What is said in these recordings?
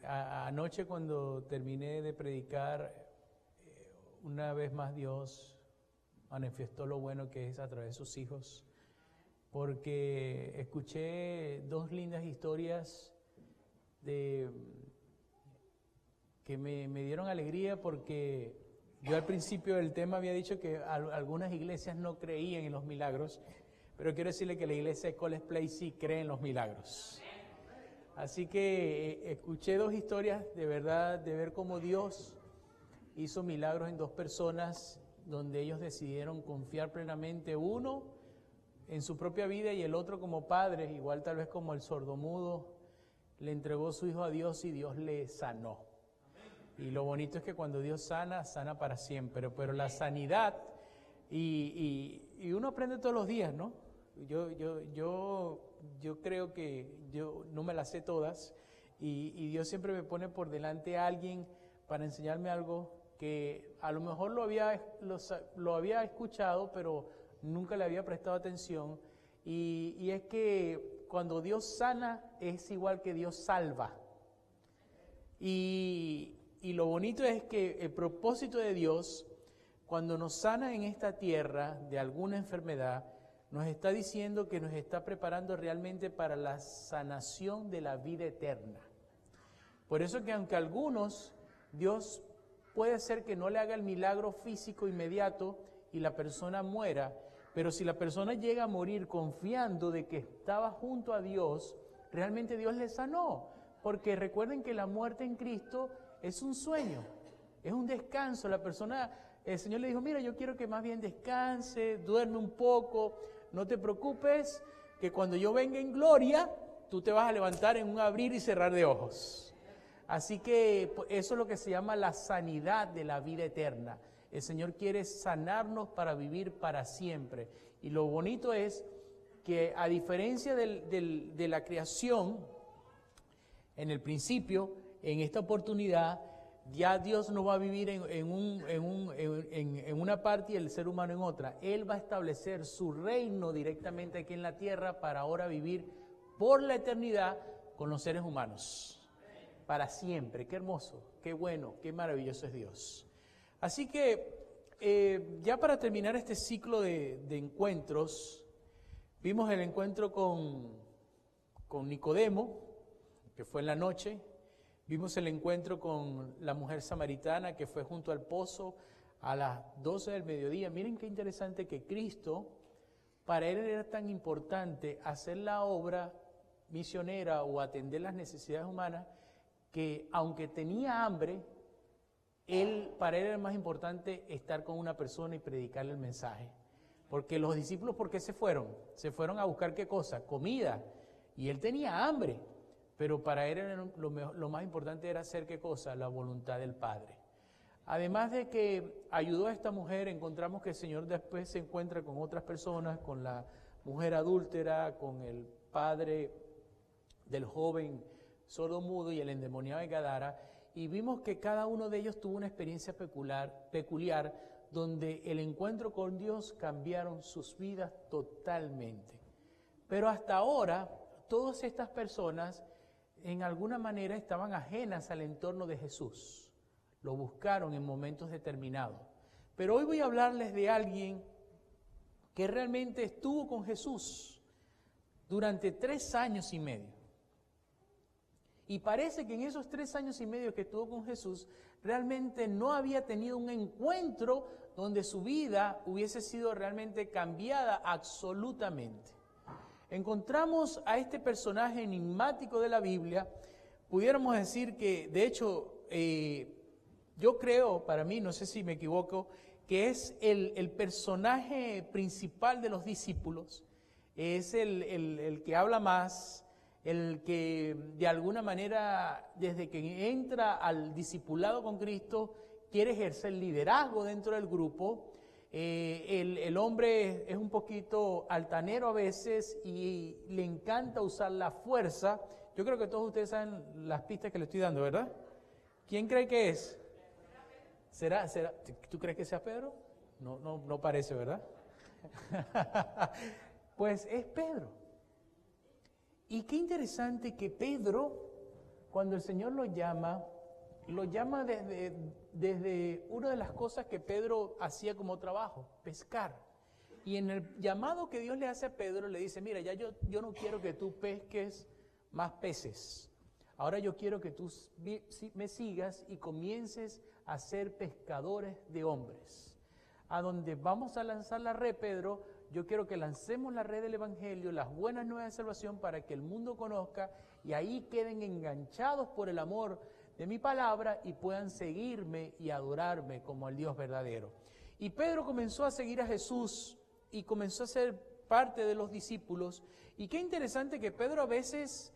Anoche cuando terminé de predicar, una vez más Dios manifestó lo bueno que es a través de sus hijos, porque escuché dos lindas historias que me dieron alegría, porque yo al principio del tema había dicho que algunas iglesias no creían en los milagros, pero quiero decirle que la iglesia de College Place sí cree en los milagros. Así que escuché dos historias de verdad, de ver cómo Dios hizo milagros en dos personas donde ellos decidieron confiar plenamente, uno en su propia vida y el otro como padre, igual tal vez como el sordomudo, le entregó su hijo a Dios y Dios le sanó. Y lo bonito es que cuando Dios sana, sana para siempre, pero la sanidad, y uno aprende todos los días, ¿no? Yo creo que yo no me las sé todas y Dios siempre me pone por delante a alguien para enseñarme algo que a lo mejor lo había escuchado, pero nunca le había prestado atención. Y es que cuando Dios sana es igual que Dios salva. Y lo bonito es que el propósito de Dios, cuando nos sana en esta tierra de alguna enfermedad, nos está diciendo que nos está preparando realmente para la sanación de la vida eterna. Por eso que aunque algunos, Dios puede ser que no le haga el milagro físico inmediato y la persona muera, pero si la persona llega a morir confiando de que estaba junto a Dios, realmente Dios le sanó. Porque recuerden que la muerte en Cristo es un sueño, es un descanso. El Señor le dijo, mira, yo quiero que más bien descanse, duerme un poco, no te preocupes, que cuando yo venga en gloria, tú te vas a levantar en un abrir y cerrar de ojos. Así que eso es lo que se llama la sanidad de la vida eterna. El Señor quiere sanarnos para vivir para siempre. Y lo bonito es que a diferencia de la creación, en el principio, en esta oportunidad, ya Dios no va a vivir en una parte y el ser humano en otra. Él va a establecer su reino directamente aquí en la tierra para ahora vivir por la eternidad con los seres humanos. Para siempre. Qué hermoso, qué bueno, qué maravilloso es Dios. Así que ya para terminar este ciclo de encuentros, vimos el encuentro con Nicodemo, que fue en la noche. Vimos el encuentro con la mujer samaritana que fue junto al pozo a las 12 del mediodía. Miren qué interesante que Cristo, para Él era tan importante hacer la obra misionera o atender las necesidades humanas, que aunque tenía hambre, para Él era más importante estar con una persona y predicarle el mensaje. Porque los discípulos, ¿por qué se fueron? Se fueron a buscar ¿qué cosa? Comida. Y Él tenía hambre. Pero para Él lo más importante era hacer ¿qué cosa? La voluntad del Padre. Además de que ayudó a esta mujer, encontramos que el Señor después se encuentra con otras personas, con la mujer adúltera, con el padre del joven sordomudo y el endemoniado de Gadara, y vimos que cada uno de ellos tuvo una experiencia peculiar, donde el encuentro con Dios cambiaron sus vidas totalmente. Pero hasta ahora, todas estas personas en alguna manera estaban ajenas al entorno de Jesús. Lo buscaron en momentos determinados. Pero hoy voy a hablarles de alguien que realmente estuvo con Jesús durante 3 años y medio. Y parece que en esos 3 años y medio que estuvo con Jesús, realmente no había tenido un encuentro donde su vida hubiese sido realmente cambiada absolutamente. Encontramos a este personaje enigmático de la Biblia. Pudiéramos decir que, de hecho, yo creo, para mí, no sé si me equivoco, que es el personaje principal de los discípulos. Es el que habla más, el que de alguna manera, desde que entra al discipulado con Cristo, quiere ejercer liderazgo dentro del grupo. El hombre es un poquito altanero a veces y le encanta usar la fuerza. Yo creo que todos ustedes saben las pistas que le estoy dando, ¿verdad? ¿Quién cree que es? ¿Será? ¿Tú crees que sea Pedro? No parece, ¿verdad? Pues es Pedro. Y qué interesante que Pedro, Cuando el Señor lo llama desde una de las cosas que Pedro hacía como trabajo, pescar. Y en el llamado que Dios le hace a Pedro, le dice, mira, ya yo no quiero que tú pesques más peces. Ahora yo quiero que tú me sigas y comiences a ser pescadores de hombres. A donde vamos a lanzar la red, Pedro, yo quiero que lancemos la red del Evangelio, las buenas nuevas de salvación, para que el mundo conozca y ahí queden enganchados por el amor de mi palabra y puedan seguirme y adorarme como el Dios verdadero. Y Pedro comenzó a seguir a Jesús y comenzó a ser parte de los discípulos. Y qué interesante que Pedro a veces,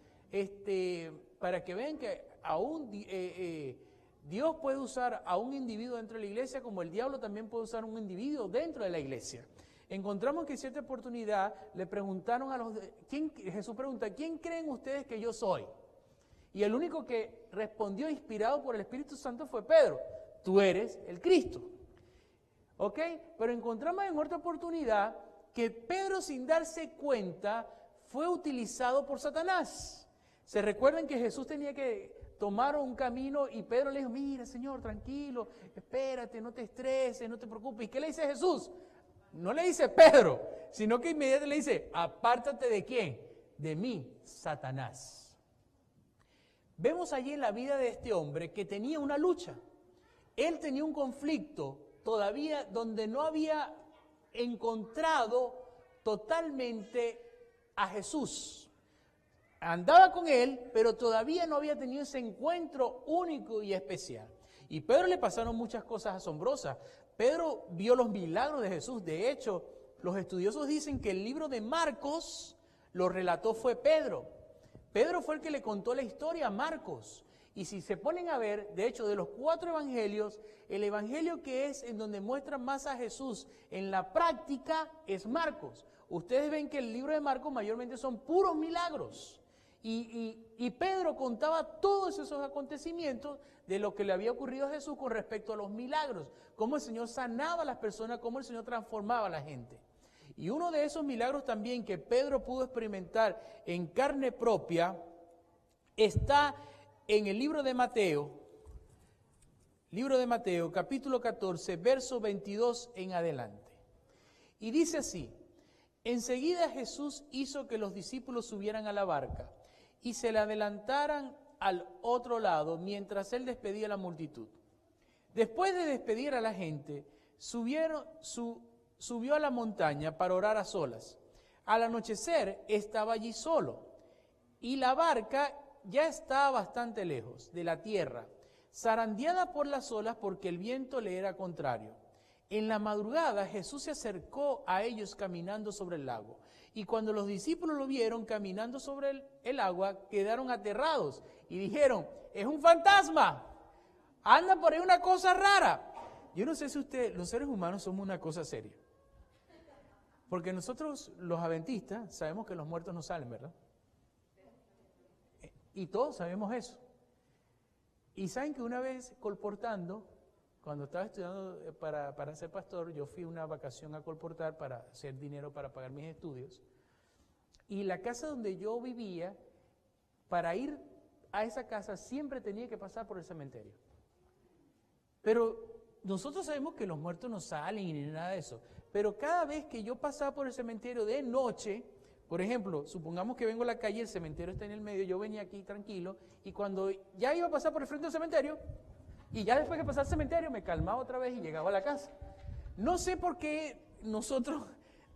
para que vean que aún Dios puede usar a un individuo dentro de la iglesia, como el diablo también puede usar a un individuo dentro de la iglesia. Encontramos que en cierta oportunidad le preguntaron Jesús pregunta, ¿quién creen ustedes que yo soy? Y el único que respondió inspirado por el Espíritu Santo fue Pedro, tú eres el Cristo. ¿Ok? Pero encontramos en otra oportunidad que Pedro, sin darse cuenta, fue utilizado por Satanás. ¿Se recuerdan que Jesús tenía que tomar un camino y Pedro le dijo, mira, Señor, tranquilo, espérate, no te estreses, no te preocupes? ¿Y qué le dice Jesús? No le dice Pedro, sino que inmediatamente le dice, apártate ¿de quién? De mí, Satanás. Vemos allí en la vida de este hombre que tenía una lucha. Él tenía un conflicto todavía donde no había encontrado totalmente a Jesús. Andaba con él, pero todavía no había tenido ese encuentro único y especial. Y Pedro le pasaron muchas cosas asombrosas. Pedro vio los milagros de Jesús. De hecho, los estudiosos dicen que el libro de Marcos lo relató fue Pedro. Pedro fue el que le contó la historia a Marcos. Y si se ponen a ver, de hecho, de los 4 evangelios, el evangelio que es en donde muestra más a Jesús en la práctica es Marcos. Ustedes ven que el libro de Marcos mayormente son puros milagros. Y Pedro contaba todos esos acontecimientos de lo que le había ocurrido a Jesús con respecto a los milagros, cómo el Señor sanaba a las personas, cómo el Señor transformaba a la gente. Y uno de esos milagros también que Pedro pudo experimentar en carne propia está en el libro de Mateo, capítulo 14, verso 22 en adelante. Y dice así, enseguida Jesús hizo que los discípulos subieran a la barca y se le adelantaran al otro lado mientras él despedía a la multitud. Después de despedir a la gente, subió a la montaña para orar a solas. Al anochecer estaba allí solo y la barca ya estaba bastante lejos de la tierra, zarandeada por las olas porque el viento le era contrario. En la madrugada Jesús se acercó a ellos caminando sobre el lago. Y cuando los discípulos lo vieron caminando sobre el agua, quedaron aterrados y dijeron, es un fantasma, anda por ahí una cosa rara. Yo no sé si los seres humanos somos una cosa seria. Porque nosotros, los adventistas, sabemos que los muertos no salen, ¿verdad? Y todos sabemos eso. Y saben que una vez colportando, cuando estaba estudiando para ser pastor, yo fui una vacación a Colportar para hacer dinero para pagar mis estudios. Y la casa donde yo vivía, para ir a esa casa siempre tenía que pasar por el cementerio. Pero nosotros sabemos que los muertos no salen ni nada de eso. Pero cada vez que yo pasaba por el cementerio de noche, por ejemplo, supongamos que vengo a la calle, el cementerio está en el medio, yo venía aquí tranquilo, y cuando ya iba a pasar por el frente del cementerio, y ya después que pasaba el cementerio, me calmaba otra vez y llegaba a la casa. No sé por qué nosotros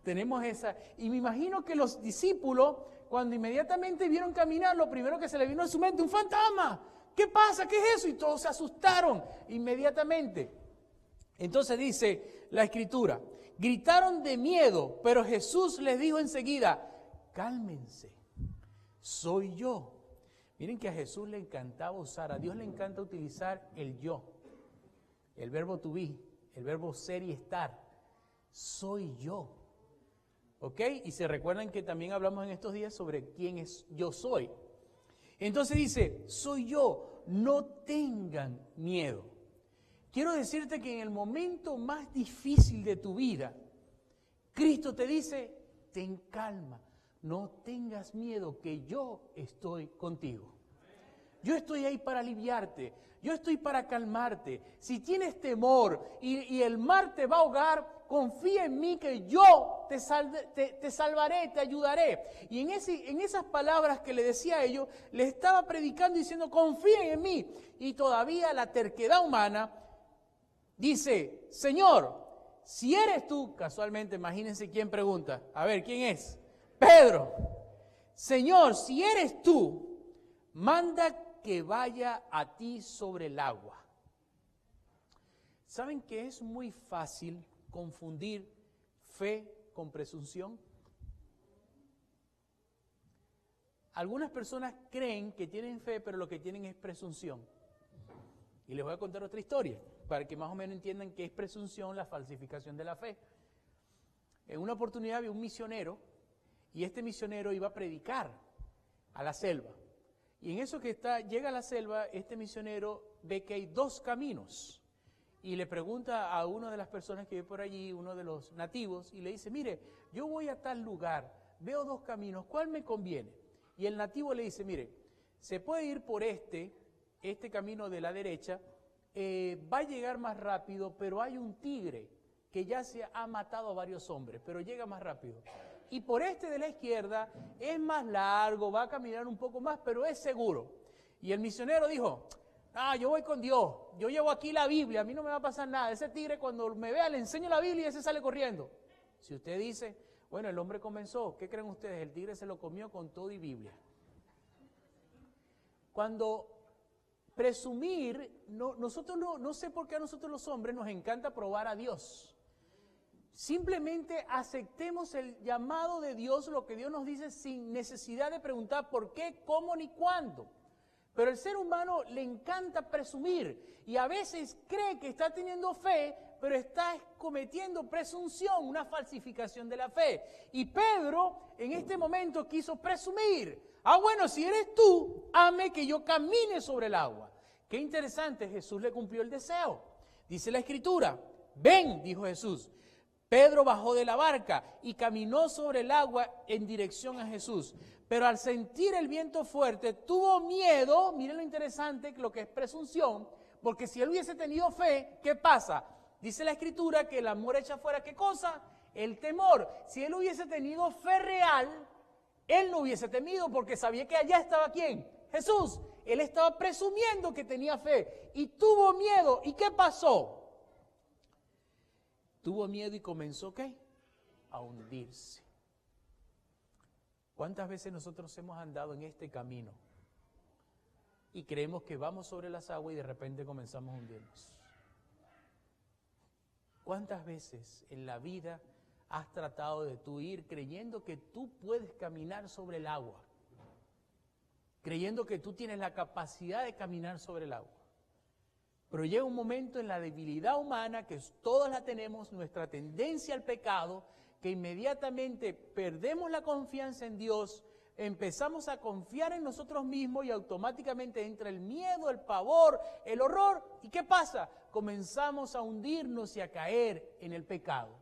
tenemos esa. Y me imagino que los discípulos, cuando inmediatamente vieron caminar, lo primero que se les vino a su mente, ¡un fantasma! ¿Qué pasa? ¿Qué es eso? Y todos se asustaron inmediatamente. Entonces dice la Escritura, gritaron de miedo, pero Jesús les dijo enseguida, cálmense, soy yo. Miren que a Jesús le encantaba usar, a Dios le encanta utilizar el yo, el verbo to be, el verbo ser y estar. Soy yo. ¿Ok? Y se recuerdan que también hablamos en estos días sobre quién es yo soy. Entonces dice, soy yo, no tengan miedo. Quiero decirte que en el momento más difícil de tu vida, Cristo te dice, ten calma. No tengas miedo, que yo estoy contigo. Yo estoy ahí para aliviarte. Yo estoy para calmarte. Si tienes temor y el mar te va a ahogar, confía en mí que yo te salvaré, te ayudaré. Y en esas palabras que le decía a ellos, les estaba predicando diciendo, confíen en mí. Y todavía la terquedad humana dice, Señor, si eres tú, casualmente, imagínense quién pregunta. A ver, ¿quién es? Pedro. Señor, si eres tú, manda que vaya a ti sobre el agua. ¿Saben que es muy fácil confundir fe con presunción? Algunas personas creen que tienen fe, pero lo que tienen es presunción. Y les voy a contar otra historia, para que más o menos entiendan qué es presunción, la falsificación de la fe. En una oportunidad había un misionero, y este misionero iba a predicar a la selva. Y en eso que llega a la selva, este misionero ve que hay dos caminos. Y le pregunta a una de las personas que vive por allí, uno de los nativos, y le dice, mire, yo voy a tal lugar, veo dos caminos, ¿cuál me conviene? Y el nativo le dice, mire, se puede ir por este camino de la derecha, va a llegar más rápido, pero hay un tigre que ya se ha matado a varios hombres, pero llega más rápido. Y por este de la izquierda es más largo, va a caminar un poco más, pero es seguro. Y el misionero dijo, yo voy con Dios, yo llevo aquí la Biblia, a mí no me va a pasar nada. Ese tigre cuando me vea le enseño la Biblia y ese sale corriendo. Si usted dice, bueno, el hombre comenzó, ¿qué creen ustedes? El tigre se lo comió con todo y Biblia. Cuando presumir, nosotros no sé por qué a nosotros los hombres nos encanta probar a Dios. Simplemente aceptemos el llamado de Dios, lo que Dios nos dice sin necesidad de preguntar por qué, cómo ni cuándo. Pero el ser humano le encanta presumir y a veces cree que está teniendo fe, pero está cometiendo presunción, una falsificación de la fe. Y Pedro en este momento quiso presumir. Bueno, si eres tú, hazme que yo camine sobre el agua. Qué interesante, Jesús le cumplió el deseo. Dice la Escritura, ven, dijo Jesús. Pedro bajó de la barca y caminó sobre el agua en dirección a Jesús. Pero al sentir el viento fuerte, tuvo miedo, miren lo interesante, lo que es presunción, porque si él hubiese tenido fe, ¿qué pasa? Dice la Escritura que el amor echa fuera, ¿qué cosa? El temor. Si él hubiese tenido fe real, él no hubiese temido porque sabía que allá estaba ¿quién? Jesús. Él estaba presumiendo que tenía fe y tuvo miedo. ¿Y qué pasó? Tuvo miedo y comenzó, ¿qué? A hundirse. ¿Cuántas veces nosotros hemos andado en este camino y creemos que vamos sobre las aguas y de repente comenzamos a hundirnos? ¿Cuántas veces en la vida has tratado de tú ir creyendo que tú puedes caminar sobre el agua? Creyendo que tú tienes la capacidad de caminar sobre el agua. Pero llega un momento en la debilidad humana, que todos la tenemos, nuestra tendencia al pecado, que inmediatamente perdemos la confianza en Dios, empezamos a confiar en nosotros mismos y automáticamente entra el miedo, el pavor, el horror. ¿Y qué pasa? Comenzamos a hundirnos y a caer en el pecado.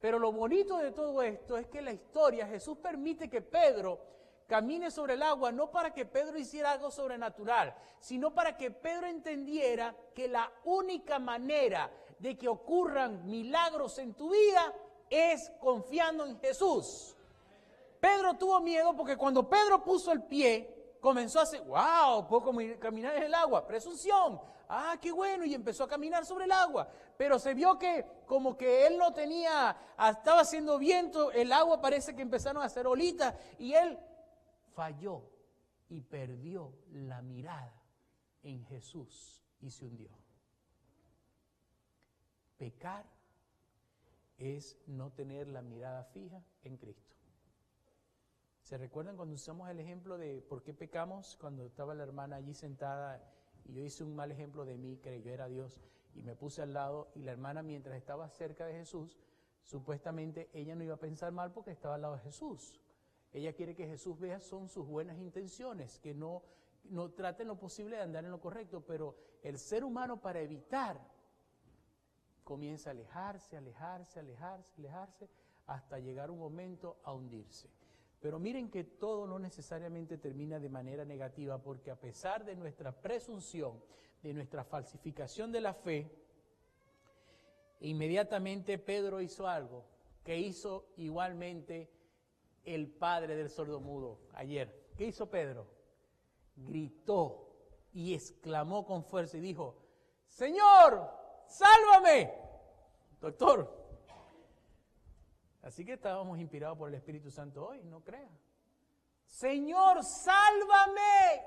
Pero lo bonito de todo esto es que la historia, Jesús permite que Pedro camine sobre el agua, no para que Pedro hiciera algo sobrenatural, sino para que Pedro entendiera que la única manera de que ocurran milagros en tu vida es confiando en Jesús. Pedro tuvo miedo porque cuando Pedro puso el pie, comenzó a hacer, wow, puedo caminar en el agua, presunción, qué bueno, y empezó a caminar sobre el agua, pero se vio que como que él no tenía, estaba haciendo viento, el agua parece que empezaron a hacer olitas, y él falló y perdió la mirada en Jesús y se hundió. Pecar es no tener la mirada fija en Cristo. ¿Se recuerdan cuando usamos el ejemplo de por qué pecamos? Cuando estaba la hermana allí sentada y yo hice un mal ejemplo de mí, que yo era Dios, y me puse al lado, y la hermana mientras estaba cerca de Jesús, supuestamente ella no iba a pensar mal porque estaba al lado de Jesús. Ella quiere que Jesús vea son sus buenas intenciones, que no traten lo posible de andar en lo correcto, pero el ser humano para evitar comienza a alejarse, hasta llegar un momento a hundirse. Pero miren que todo no necesariamente termina de manera negativa, porque a pesar de nuestra presunción, de nuestra falsificación de la fe, inmediatamente Pedro hizo algo que hizo igualmente el padre del sordomudo ayer. ¿Qué hizo Pedro? Gritó y exclamó con fuerza y dijo: ¡Señor, sálvame! Doctor. Así que estábamos inspirados por el Espíritu Santo hoy, no crea. Señor, sálvame.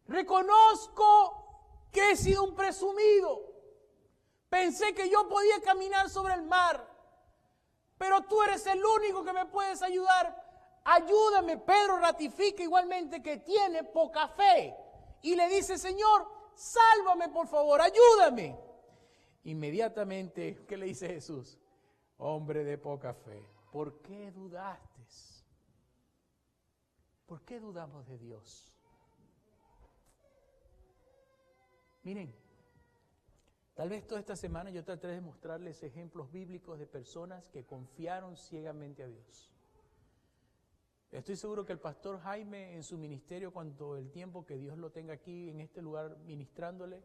Reconozco que he sido un presumido. Pensé que yo podía caminar sobre el mar, pero tú eres el único que me puedes ayudar. Ayúdame. Pedro ratifica igualmente que tiene poca fe y le dice: Señor, sálvame por favor, ayúdame. Inmediatamente, ¿qué le dice Jesús? Hombre de poca fe, ¿por qué dudaste? ¿Por qué dudamos de Dios? Miren, tal vez toda esta semana yo trataré de mostrarles ejemplos bíblicos de personas que confiaron ciegamente a Dios. Estoy seguro que el pastor Jaime en su ministerio, cuanto el tiempo que Dios lo tenga aquí en este lugar ministrándole,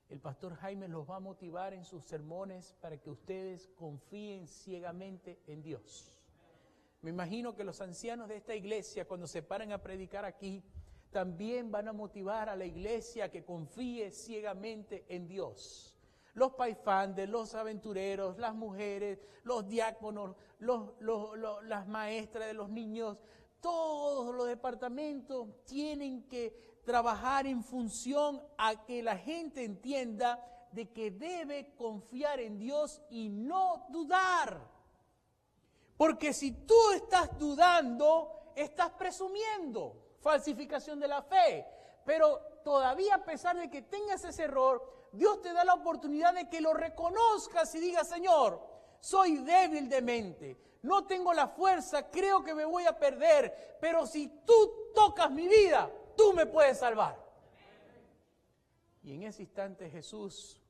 el pastor Jaime los va a motivar en sus sermones para que ustedes confíen ciegamente en Dios. Me imagino que los ancianos de esta iglesia, cuando se paren a predicar aquí, también van a motivar a la iglesia a que confíe ciegamente en Dios. Los paifandes, los aventureros, las mujeres, los diáconos, las maestras de los niños, todos los departamentos tienen que trabajar en función a que la gente entienda de que debe confiar en Dios y no dudar. Porque si tú estás dudando, estás presumiendo, falsificación de la fe. Pero todavía, a pesar de que tengas ese error, Dios te da la oportunidad de que lo reconozcas y digas: Señor, soy débil de mente, no tengo la fuerza, creo que me voy a perder, pero si tú tocas mi vida, tú me puedes salvar. Y en ese instante Jesús,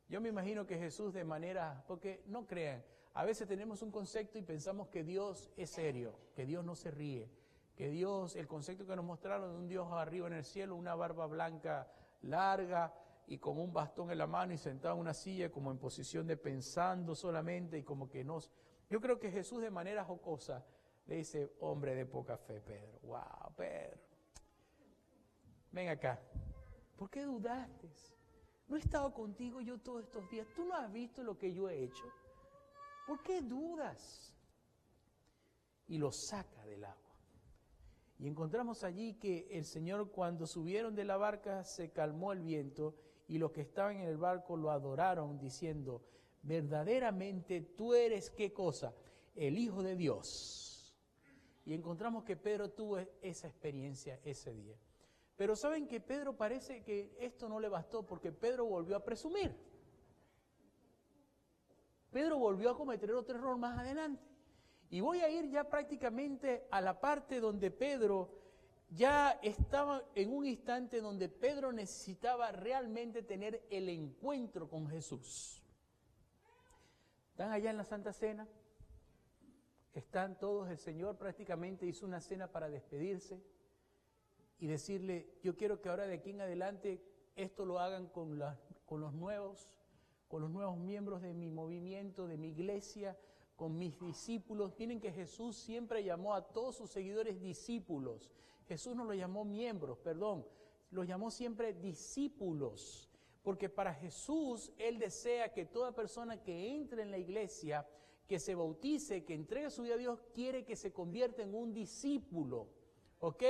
yo me imagino que Jesús de manera, porque no crean, a veces tenemos un concepto y pensamos que Dios es serio, que Dios no se ríe, que Dios, el concepto que nos mostraron de un Dios arriba en el cielo, una barba blanca larga y con un bastón en la mano y sentado en una silla como en posición de pensando solamente y como que no. Yo creo que Jesús de manera jocosa le dice: hombre de poca fe, Pedro. Wow, Pedro. Ven acá. ¿Por qué dudaste? ¿No he estado contigo yo todos estos días? ¿Tú no has visto lo que yo he hecho? ¿Por qué dudas? Y lo saca del agua. Y encontramos allí que el Señor, cuando subieron de la barca, se calmó el viento y los que estaban en el barco lo adoraron diciendo: verdaderamente tú eres, ¿qué cosa? El Hijo de Dios. Y encontramos que Pedro tuvo esa experiencia ese día. Pero saben que Pedro parece que esto no le bastó, porque Pedro volvió a presumir. Pedro volvió a cometer otro error más adelante. Y voy a ir ya prácticamente a la parte donde Pedro ya estaba en un instante donde Pedro necesitaba realmente tener el encuentro con Jesús. Están allá en la Santa Cena, están todos, el Señor prácticamente hizo una cena para despedirse y decirle: yo quiero que ahora de aquí en adelante esto lo hagan con los nuevos miembros de mi movimiento, de mi iglesia, con mis discípulos. Miren que Jesús siempre llamó a todos sus seguidores discípulos. Jesús no los llamó miembros, los llamó siempre discípulos. Porque para Jesús, Él desea que toda persona que entre en la iglesia, que se bautice, que entregue su vida a Dios, quiere que se convierta en un discípulo. ¿Ok?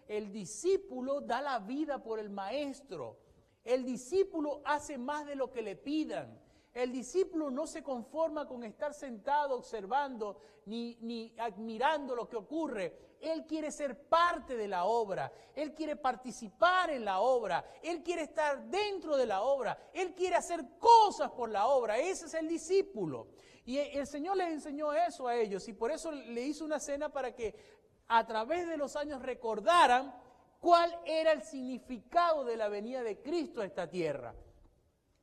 El discípulo da la vida por el maestro. El discípulo hace más de lo que le pidan. El discípulo no se conforma con estar sentado observando ni admirando lo que ocurre. Él quiere ser parte de la obra. Él quiere participar en la obra. Él quiere estar dentro de la obra. Él quiere hacer cosas por la obra. Ese es el discípulo. Y el Señor les enseñó eso a ellos. Y por eso le hizo una cena para que a través de los años recordaran cuál era el significado de la venida de Cristo a esta tierra.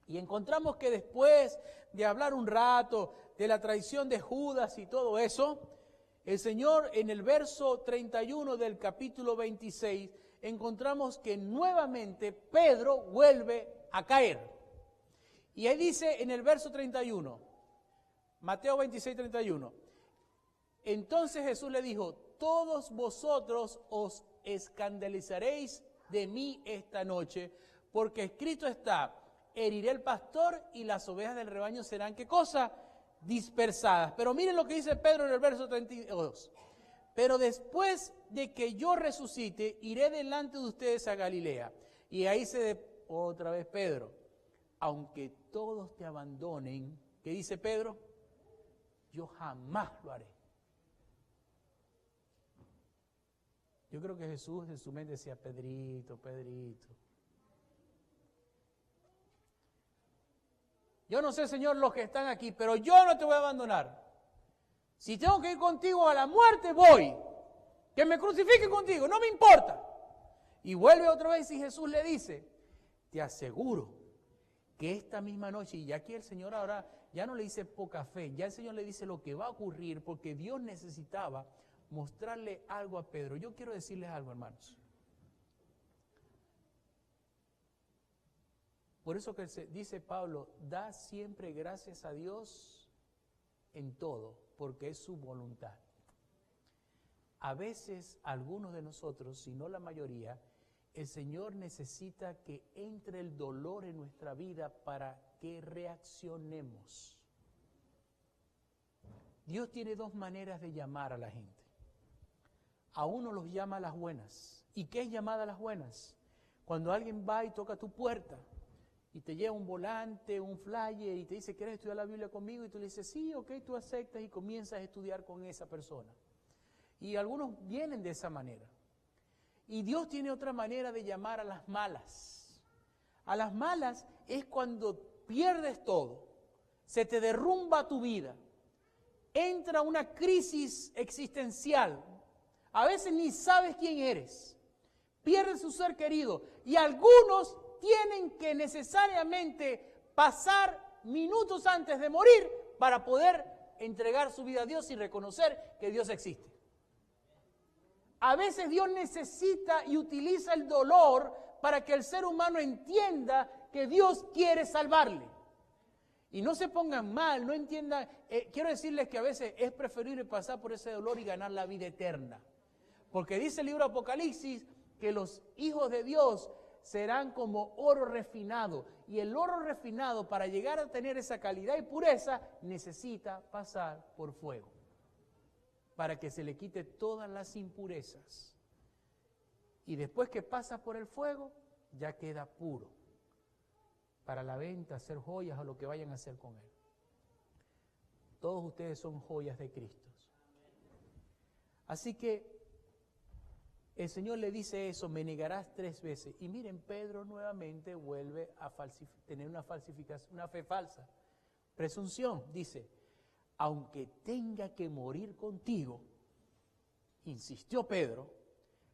Y encontramos que después de hablar un rato de la traición de Judas y todo eso, El Señor en el verso 31 del capítulo 26 encontramos que nuevamente Pedro vuelve a caer. Y ahí dice en el verso 31, Mateo 26, 31, entonces Jesús le dijo, todos vosotros os escandalizaréis de mí esta noche, porque escrito está, heriré el pastor y las ovejas del rebaño serán, ¿qué cosa? Dispersadas. Pero miren lo que dice Pedro en el verso 32. Pero después de que yo resucite, iré delante de ustedes a Galilea. Y ahí otra vez Pedro, aunque todos te abandonen, ¿qué dice Pedro? Yo jamás lo haré. Yo creo que Jesús en su mente decía, Pedrito, Pedrito. Yo no sé, Señor, los que están aquí, pero yo no te voy a abandonar. Si tengo que ir contigo a la muerte, voy. Que me crucifiquen contigo, no me importa. Y vuelve otra vez y Jesús le dice, te aseguro que esta misma noche, y aquí el Señor ahora ya no le dice poca fe, ya el Señor le dice lo que va a ocurrir, porque Dios necesitaba mostrarle algo a Pedro. Yo quiero decirles algo, hermanos. Por eso que dice Pablo, da siempre gracias a Dios en todo, porque es su voluntad. A veces, algunos de nosotros, si no la mayoría, el Señor necesita que entre el dolor en nuestra vida para que reaccionemos. Dios tiene dos maneras de llamar a la gente. A uno los llama a las buenas. ¿Y qué es llamada a las buenas? Cuando alguien va y toca tu puerta y te lleva un volante, un flyer y te dice, ¿quieres estudiar la Biblia conmigo? Y tú le dices, sí, ok, tú aceptas y comienzas a estudiar con esa persona. Y algunos vienen de esa manera. Y Dios tiene otra manera de llamar a las malas. A las malas es cuando pierdes todo, se te derrumba tu vida, entra una crisis existencial, a veces ni sabes quién eres, pierdes su ser querido y algunos tienen que necesariamente pasar minutos antes de morir para poder entregar su vida a Dios y reconocer que Dios existe. A veces Dios necesita y utiliza el dolor para que el ser humano entienda que Dios quiere salvarle. Y no se pongan mal, no entiendan. Quiero decirles que a veces es preferible pasar por ese dolor y ganar la vida eterna. Porque dice el libro de Apocalipsis que los hijos de Dios serán como oro refinado. Y el oro refinado, para llegar a tener esa calidad y pureza, necesita pasar por fuego, para que se le quite todas las impurezas. Y después que pasa por el fuego, ya queda puro para la venta, hacer joyas o lo que vayan a hacer con él. Todos ustedes son joyas de Cristo. Así que el Señor le dice eso, me negarás 3 veces. Y miren, Pedro nuevamente vuelve a tener una falsificación, una fe falsa. Presunción, dice, aunque tenga que morir contigo, insistió Pedro,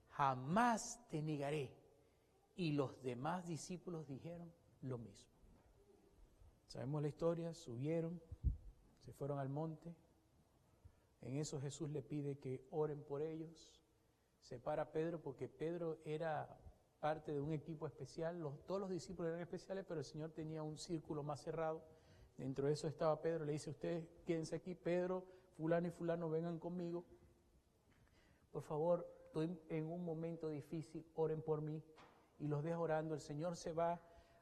jamás te negaré. Y los demás discípulos dijeron lo mismo. Sabemos la historia, subieron, se fueron al monte. En eso Jesús le pide que oren por ellos. Separa a Pedro porque Pedro era parte de un equipo especial. Todos los discípulos eran especiales, pero el Señor tenía un círculo más cerrado. Dentro de eso estaba Pedro, le dice, ustedes quédense aquí, Pedro, fulano y fulano, vengan conmigo. Por favor, estoy en un momento difícil, oren por mí. Y los deja orando. El Señor se va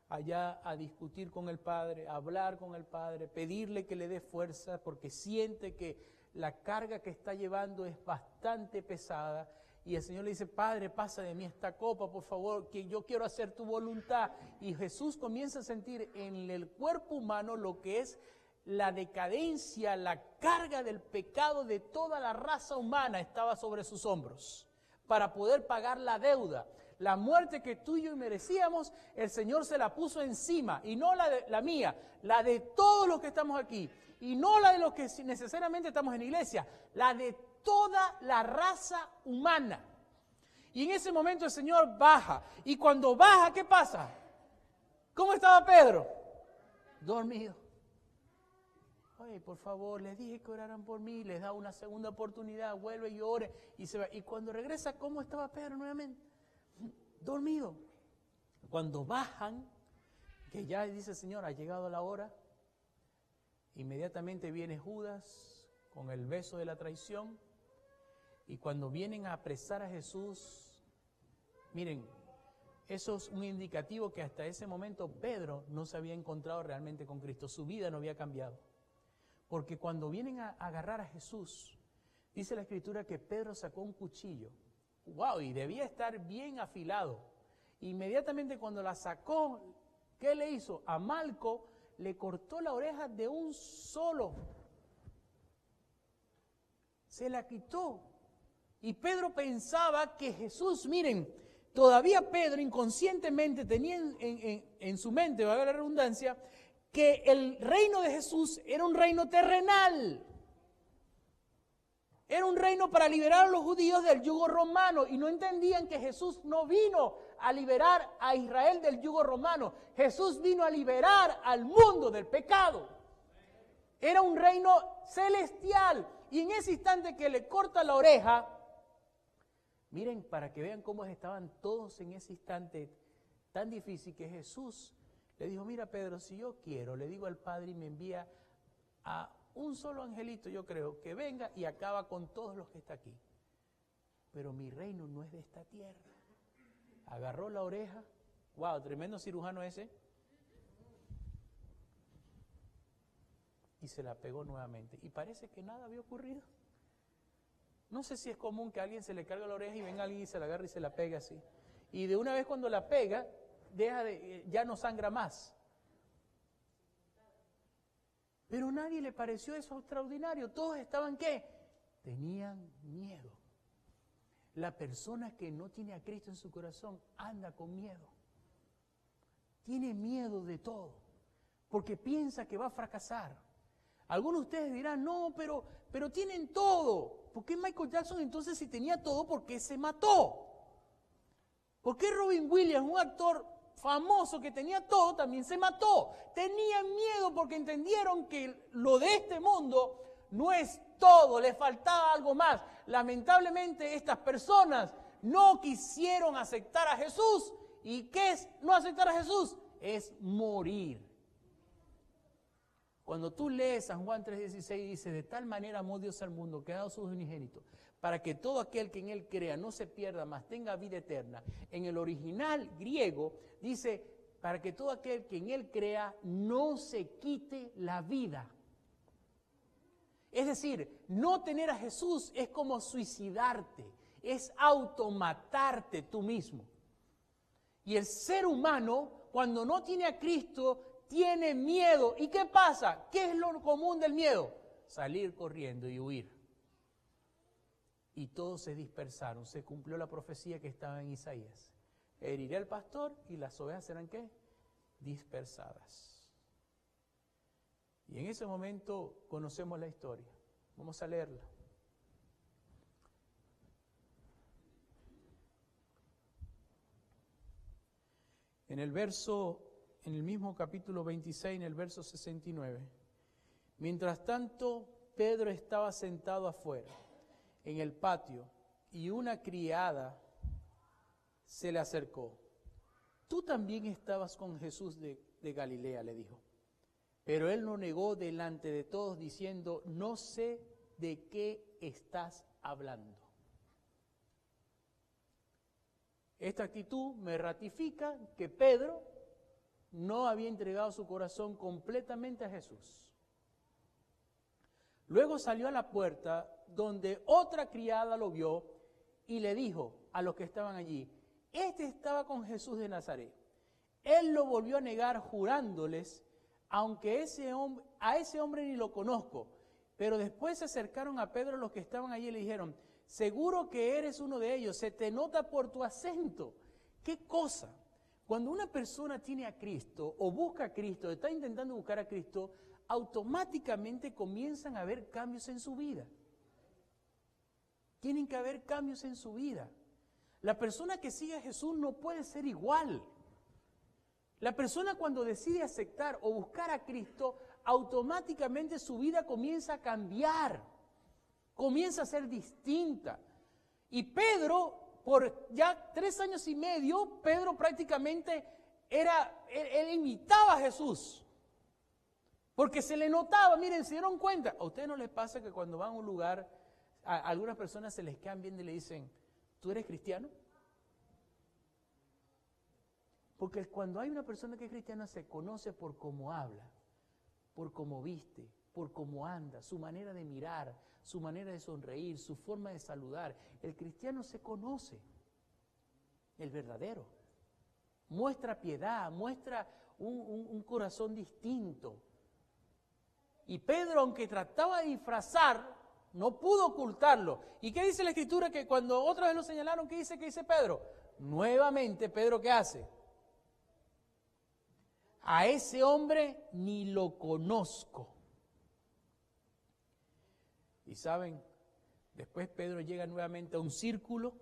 allá a discutir con el Padre, a hablar con el Padre, pedirle que le dé fuerza, porque siente que la carga que está llevando es bastante pesada. Y el Señor le dice, Padre, pasa de mí esta copa, por favor, que yo quiero hacer tu voluntad. Y Jesús comienza a sentir en el cuerpo humano lo que es la decadencia, la carga del pecado de toda la raza humana estaba sobre sus hombros para poder pagar la deuda. La muerte que tú y yo merecíamos, el Señor se la puso encima, y no la mía, la de todos los que estamos aquí, y no la de los que necesariamente estamos en la iglesia, la de toda la raza humana. Y en ese momento el Señor baja, y cuando baja, ¿qué pasa? ¿Cómo estaba Pedro? Dormido. Oye, por favor, les dije que oraran por mí, les da una segunda oportunidad, vuelve y ore y se va. Y cuando regresa, ¿cómo estaba Pedro nuevamente? Dormido. Cuando bajan, que ya dice el Señor, ha llegado la hora, inmediatamente viene Judas con el beso de la traición. Y cuando vienen a apresar a Jesús, miren, eso es un indicativo que hasta ese momento Pedro no se había encontrado realmente con Cristo, su vida no había cambiado. Porque cuando vienen a agarrar a Jesús, dice la Escritura que Pedro sacó un cuchillo. ¡Wow! Y debía estar bien afilado. Inmediatamente cuando la sacó, ¿qué le hizo? A Malco le cortó la oreja de un solo. Se la quitó. Y Pedro pensaba que Jesús, miren, todavía Pedro inconscientemente tenía en su mente, valga la redundancia, que el reino de Jesús era un reino terrenal. Era un reino para liberar a los judíos del yugo romano y no entendían que Jesús no vino a liberar a Israel del yugo romano. Jesús vino a liberar al mundo del pecado. Era un reino celestial y en ese instante que le corta la oreja, miren, para que vean cómo estaban todos en ese instante tan difícil que Jesús le dijo, mira Pedro, si yo quiero, le digo al Padre y me envía a un solo angelito, yo creo, que venga y acaba con todos los que están aquí. Pero mi reino no es de esta tierra. Agarró la oreja, wow, tremendo cirujano ese, y se la pegó nuevamente. Y parece que nada había ocurrido. No sé si es común que a alguien se le cargue la oreja y venga alguien y se la agarre y se la pegue así. Y de una vez cuando la pega, ya no sangra más. Pero a nadie le pareció eso extraordinario. Todos estaban, ¿qué? Tenían miedo. La persona que no tiene a Cristo en su corazón anda con miedo. Tiene miedo de todo, porque piensa que va a fracasar. Algunos de ustedes dirán, no, pero tienen todo. ¿Por qué Michael Jackson entonces si tenía todo, por qué se mató? ¿Por qué Robin Williams, un actor famoso que tenía todo, también se mató? Tenían miedo porque entendieron que lo de este mundo no es todo, le faltaba algo más. Lamentablemente estas personas no quisieron aceptar a Jesús. ¿Y qué es no aceptar a Jesús? Es morir. Cuando tú lees San Juan 3:16 dice, de tal manera amó Dios al mundo que ha dado su unigénito, para que todo aquel que en él crea no se pierda, mas tenga vida eterna. En el original griego dice, para que todo aquel que en él crea no se quite la vida. Es decir, no tener a Jesús es como suicidarte, es automatarte tú mismo. Y el ser humano, cuando no tiene a Cristo, tiene miedo. ¿Y qué pasa? ¿Qué es lo común del miedo? Salir corriendo y huir. Y todos se dispersaron. Se cumplió la profecía que estaba en Isaías. Heriré al pastor y las ovejas serán ¿qué? Dispersadas. Y en ese momento conocemos la historia. Vamos a leerla. En el mismo capítulo 26, en el verso 69. Mientras tanto, Pedro estaba sentado afuera, en el patio, y una criada se le acercó. Tú también estabas con Jesús de Galilea, le dijo. Pero él lo negó delante de todos, diciendo, no sé de qué estás hablando. Esta actitud me ratifica que Pedro no había entregado su corazón completamente a Jesús. Luego salió a la puerta donde otra criada lo vio y le dijo a los que estaban allí, este estaba con Jesús de Nazaret. Él lo volvió a negar jurándoles, aunque a ese hombre ni lo conozco. Pero después se acercaron a Pedro los que estaban allí y le dijeron, seguro que eres uno de ellos, se te nota por tu acento. ¿Qué cosa? Cuando una persona tiene a Cristo o busca a Cristo, está intentando buscar a Cristo, automáticamente comienzan a haber cambios en su vida. Tienen que haber cambios en su vida. La persona que sigue a Jesús no puede ser igual. La persona cuando decide aceptar o buscar a Cristo, automáticamente su vida comienza a cambiar, comienza a ser distinta. Y Pedro, por ya 3 años y medio, Pedro prácticamente él imitaba a Jesús. Porque se le notaba, miren, se dieron cuenta. ¿A ustedes no les pasa que cuando van a un lugar, a algunas personas se les quedan viendo y le dicen, ¿tú eres cristiano? Porque cuando hay una persona que es cristiana se conoce por cómo habla, por cómo viste, por cómo anda, su manera de mirar, su manera de sonreír, su forma de saludar. El cristiano se conoce, el verdadero. Muestra piedad, muestra un corazón distinto. Y Pedro, aunque trataba de disfrazar, no pudo ocultarlo. ¿Y qué dice la Escritura? Que cuando otra vez lo señalaron, ¿qué dice Pedro? Nuevamente, Pedro, ¿qué hace? A ese hombre ni lo conozco. Y saben, después Pedro llega nuevamente a un círculo,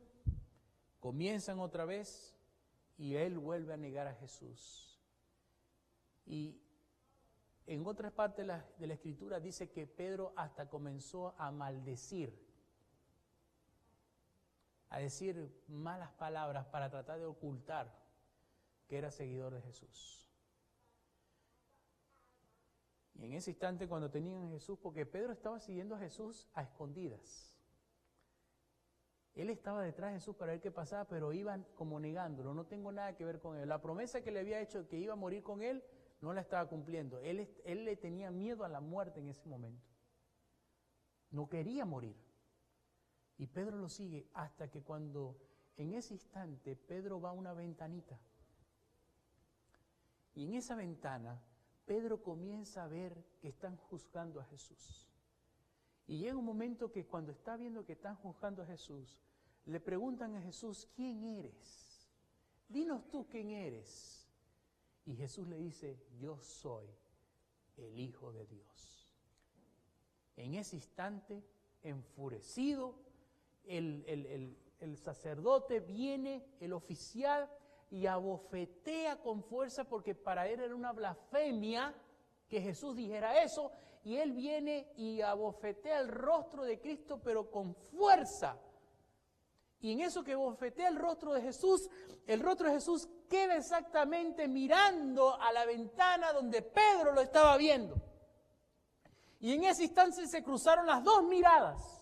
comienzan otra vez y él vuelve a negar a Jesús. Y en otras partes de la Escritura dice que Pedro hasta comenzó a maldecir, a decir malas palabras para tratar de ocultar que era seguidor de Jesús. Y en ese instante cuando tenían a Jesús, porque Pedro estaba siguiendo a Jesús a escondidas. Él estaba detrás de Jesús para ver qué pasaba, pero iban como negándolo, no tengo nada que ver con él. La promesa que le había hecho que iba a morir con él, no la estaba cumpliendo. Él le tenía miedo a la muerte en ese momento. No quería morir. Y Pedro lo sigue hasta que cuando en ese instante Pedro va a una ventanita. Y en esa ventana Pedro comienza a ver que están juzgando a Jesús. Y llega un momento que cuando está viendo que están juzgando a Jesús, le preguntan a Jesús, ¿quién eres? Dinos tú quién eres. Y Jesús le dice, yo soy el Hijo de Dios. En ese instante, enfurecido, el sacerdote viene, el oficial, y abofetea con fuerza porque para él era una blasfemia que Jesús dijera eso, y él viene y abofetea el rostro de Cristo pero con fuerza. Y en eso que bofetea el rostro de Jesús queda exactamente mirando a la ventana donde Pedro lo estaba viendo. Y en ese instante se cruzaron las dos miradas.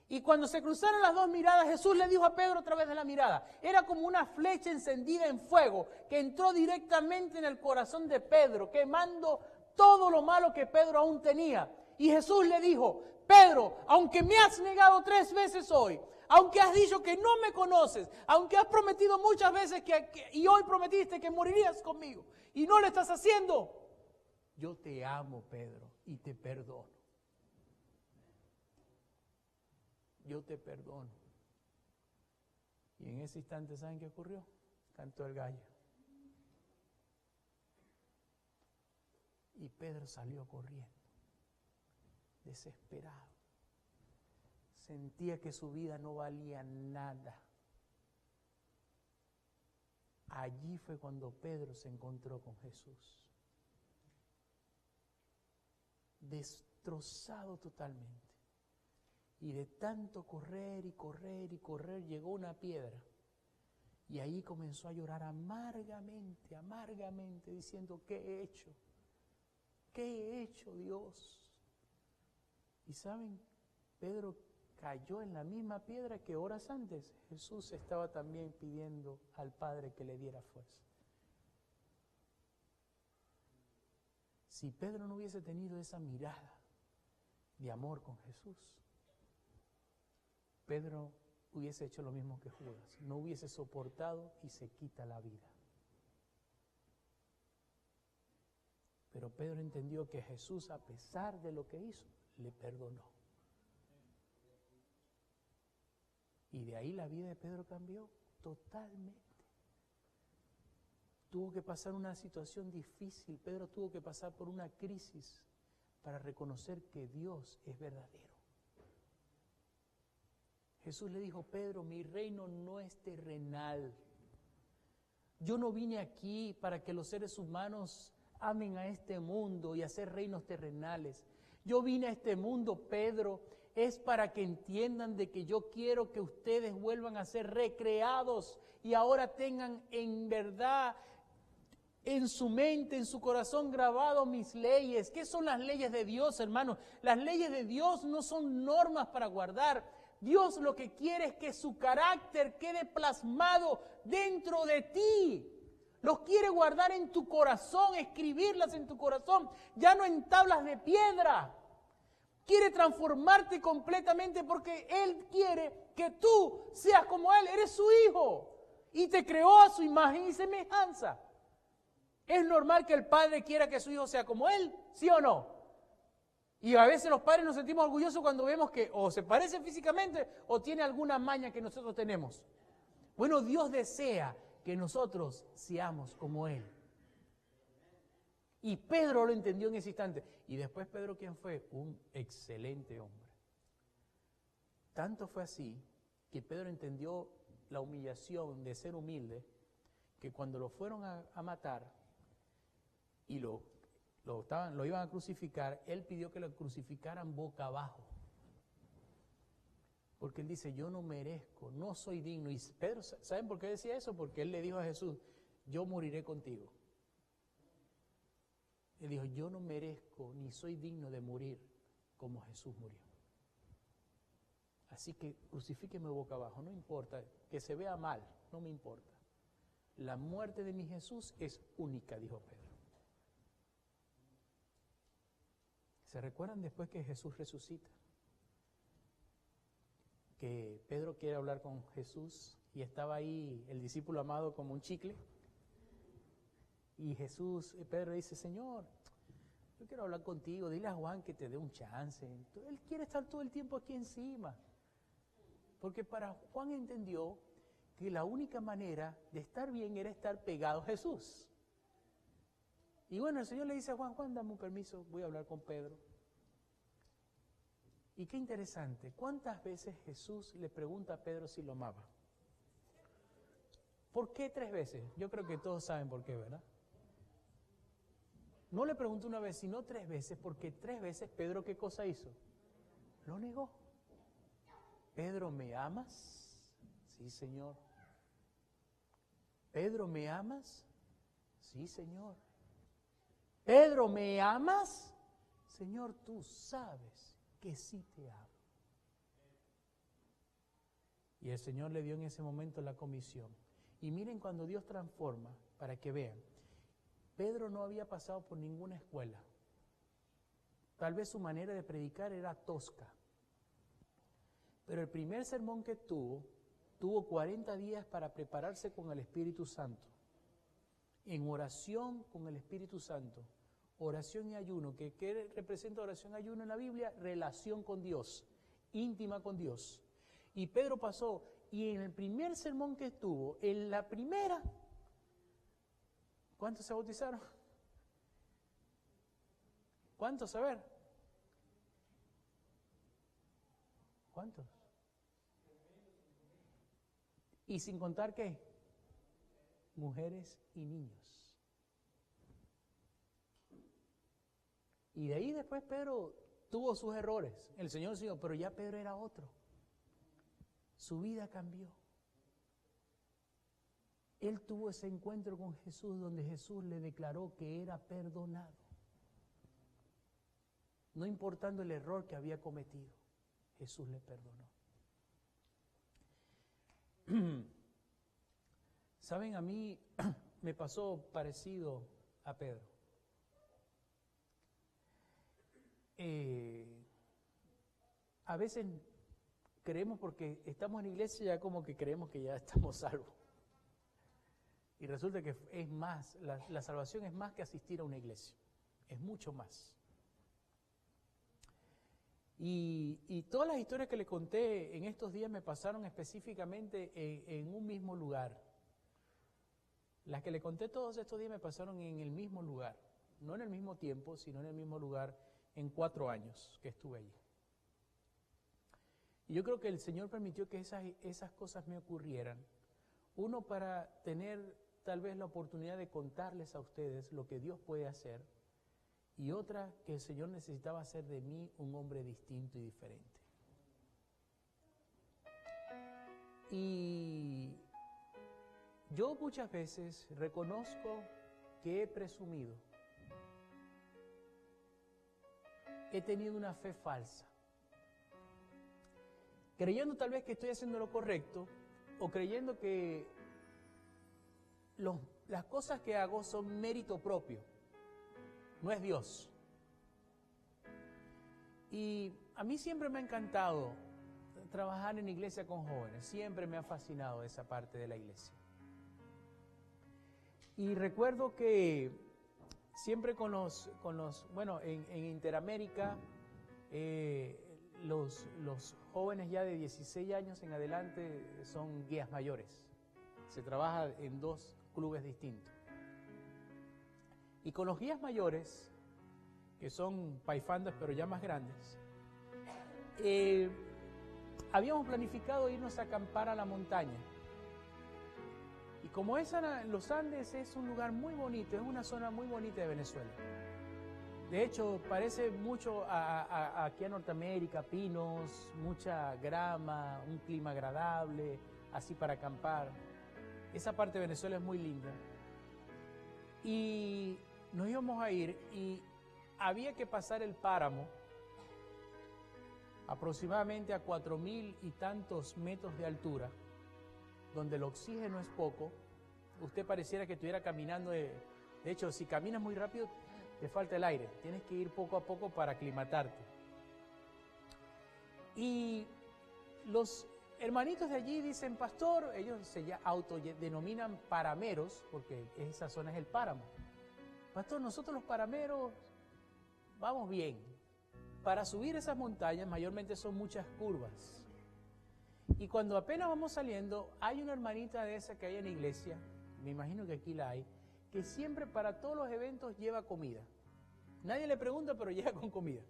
Y cuando se cruzaron las dos miradas, Jesús le dijo a Pedro a través de la mirada. Era como una flecha encendida en fuego que entró directamente en el corazón de Pedro, quemando todo lo malo que Pedro aún tenía. Y Jesús le dijo, Pedro, aunque me has negado 3 veces hoy, aunque has dicho que no me conoces, aunque has prometido muchas veces y hoy prometiste que morirías conmigo y no lo estás haciendo, yo te amo, Pedro, y te perdono. Yo te perdono. Y en ese instante, ¿saben qué ocurrió? Cantó el gallo. Y Pedro salió corriendo, desesperado. Sentía que su vida no valía nada. Allí fue cuando Pedro se encontró con Jesús. Destrozado totalmente. Y de tanto correr y correr y correr, llegó una piedra. Y ahí comenzó a llorar amargamente, amargamente, diciendo, ¿qué he hecho? ¿Qué he hecho, Dios? Y saben, Pedro cayó en la misma piedra que horas antes Jesús estaba también pidiendo al Padre que le diera fuerza. Si Pedro no hubiese tenido esa mirada de amor con Jesús, Pedro hubiese hecho lo mismo que Judas, no hubiese soportado y se quita la vida. Pero Pedro entendió que Jesús, a pesar de lo que hizo, le perdonó. Y de ahí la vida de Pedro cambió totalmente. Tuvo que pasar una situación difícil, Pedro tuvo que pasar por una crisis para reconocer que Dios es verdadero. Jesús le dijo, Pedro, mi reino no es terrenal. Yo no vine aquí para que los seres humanos amen a este mundo y hacer reinos terrenales. Yo vine a este mundo, Pedro, es para que entiendan de que yo quiero que ustedes vuelvan a ser recreados y ahora tengan en verdad en su mente, en su corazón grabado mis leyes. ¿Qué son las leyes de Dios, hermanos? Las leyes de Dios no son normas para guardar. Dios lo que quiere es que su carácter quede plasmado dentro de ti. Los quiere guardar en tu corazón, escribirlas en tu corazón, ya no en tablas de piedra. Quiere transformarte completamente porque Él quiere que tú seas como Él. Eres su hijo y te creó a su imagen y semejanza. ¿Es normal que el padre quiera que su hijo sea como Él? ¿Sí o no? Y a veces los padres nos sentimos orgullosos cuando vemos que o se parece físicamente o tiene alguna maña que nosotros tenemos. Bueno, Dios desea que nosotros seamos como Él. Y Pedro lo entendió en ese instante. Y después Pedro, ¿quién fue? Un excelente hombre. Tanto fue así que Pedro entendió la humillación de ser humilde, que cuando lo fueron a matar y lo iban a crucificar, él pidió que lo crucificaran boca abajo. Porque él dice, yo no merezco, no soy digno. Y Pedro, ¿saben por qué decía eso? Porque él le dijo a Jesús, yo moriré contigo. Él dijo, yo no merezco ni soy digno de morir como Jesús murió. Así que crucifíqueme boca abajo, no importa, que se vea mal, no me importa. La muerte de mi Jesús es única, dijo Pedro. ¿Se recuerdan después que Jesús resucita? Que Pedro quiere hablar con Jesús y estaba ahí el discípulo amado como un chicle. Y Pedro dice, Señor, yo quiero hablar contigo, dile a Juan que te dé un chance. Él quiere estar todo el tiempo aquí encima. Porque para Juan entendió que la única manera de estar bien era estar pegado a Jesús. Y bueno, el Señor le dice a Juan, Juan, dame un permiso, voy a hablar con Pedro. Y qué interesante, ¿cuántas veces Jesús le pregunta a Pedro si lo amaba? ¿Por qué 3 veces? Yo creo que todos saben por qué, ¿verdad? No le preguntó una vez, sino 3 veces, porque 3 veces Pedro, ¿qué cosa hizo? Lo negó. Pedro, ¿me amas? Sí, Señor. Pedro, ¿me amas? Sí, Señor. Pedro, ¿me amas? Señor, tú sabes que sí te amo. Y el Señor le dio en ese momento la comisión. Y miren cuando Dios transforma, para que vean, Pedro no había pasado por ninguna escuela. Tal vez su manera de predicar era tosca. Pero el primer sermón que tuvo 40 días para prepararse con el Espíritu Santo. En oración con el Espíritu Santo. Oración y ayuno. ¿Qué representa oración y ayuno en la Biblia? Relación con Dios, íntima con Dios. Y Pedro pasó, y en el primer sermón que estuvo, en la primera, ¿cuántos se bautizaron? ¿Cuántos? A ver. ¿Cuántos? Y sin contar ¿qué? Mujeres y niños. Y de ahí después Pedro tuvo sus errores. El Señor enseñó, pero ya Pedro era otro. Su vida cambió. Él tuvo ese encuentro con Jesús donde Jesús le declaró que era perdonado. No importando el error que había cometido, Jesús le perdonó. Saben, a mí me pasó parecido a Pedro. A veces creemos porque estamos en la iglesia ya como que creemos que ya estamos salvos. Y resulta que es más, la salvación es más que asistir a una iglesia. Es mucho más. Y todas las historias que les conté en estos días me pasaron específicamente en un mismo lugar. Las que le conté todos estos días me pasaron en el mismo lugar. No en el mismo tiempo, sino en el mismo lugar en 4 años que estuve allí. Y yo creo que el Señor permitió que esas cosas me ocurrieran. Uno, para tener tal vez la oportunidad de contarles a ustedes lo que Dios puede hacer, y otra que el Señor necesitaba hacer de mí un hombre distinto y diferente. Y yo muchas veces reconozco que he presumido. He tenido una fe falsa, creyendo tal vez que estoy haciendo lo correcto, o creyendo que las cosas que hago son mérito propio, no es Dios. Y a mí siempre me ha encantado trabajar en iglesia con jóvenes, siempre me ha fascinado esa parte de la iglesia. Y recuerdo que siempre en Interamérica, los jóvenes ya de 16 años en adelante son guías mayores. Se trabaja en 2 clubes distintos. Y con los guías mayores, que son paifandas pero ya más grandes, habíamos planificado irnos a acampar a la montaña. Y como los Andes es un lugar muy bonito, es una zona muy bonita de Venezuela. De hecho, parece mucho aquí a Norteamérica, pinos, mucha grama, un clima agradable, así para acampar. Esa parte de Venezuela es muy linda. Y nos íbamos a ir y había que pasar el páramo, aproximadamente a 4.000 y tantos metros de altura, donde el oxígeno es poco. Usted pareciera que estuviera caminando, de hecho, si caminas muy rápido, te falta el aire, tienes que ir poco a poco para aclimatarte. Y los hermanitos de allí dicen, pastor, ellos se autodenominan parameros, porque esa zona es el páramo. Pastor, nosotros los parameros vamos bien. Para subir esas montañas mayormente son muchas curvas. Y cuando apenas vamos saliendo, hay una hermanita de esa que hay en la iglesia, me imagino que aquí la hay, que siempre para todos los eventos lleva comida. Nadie le pregunta, pero llega con comida.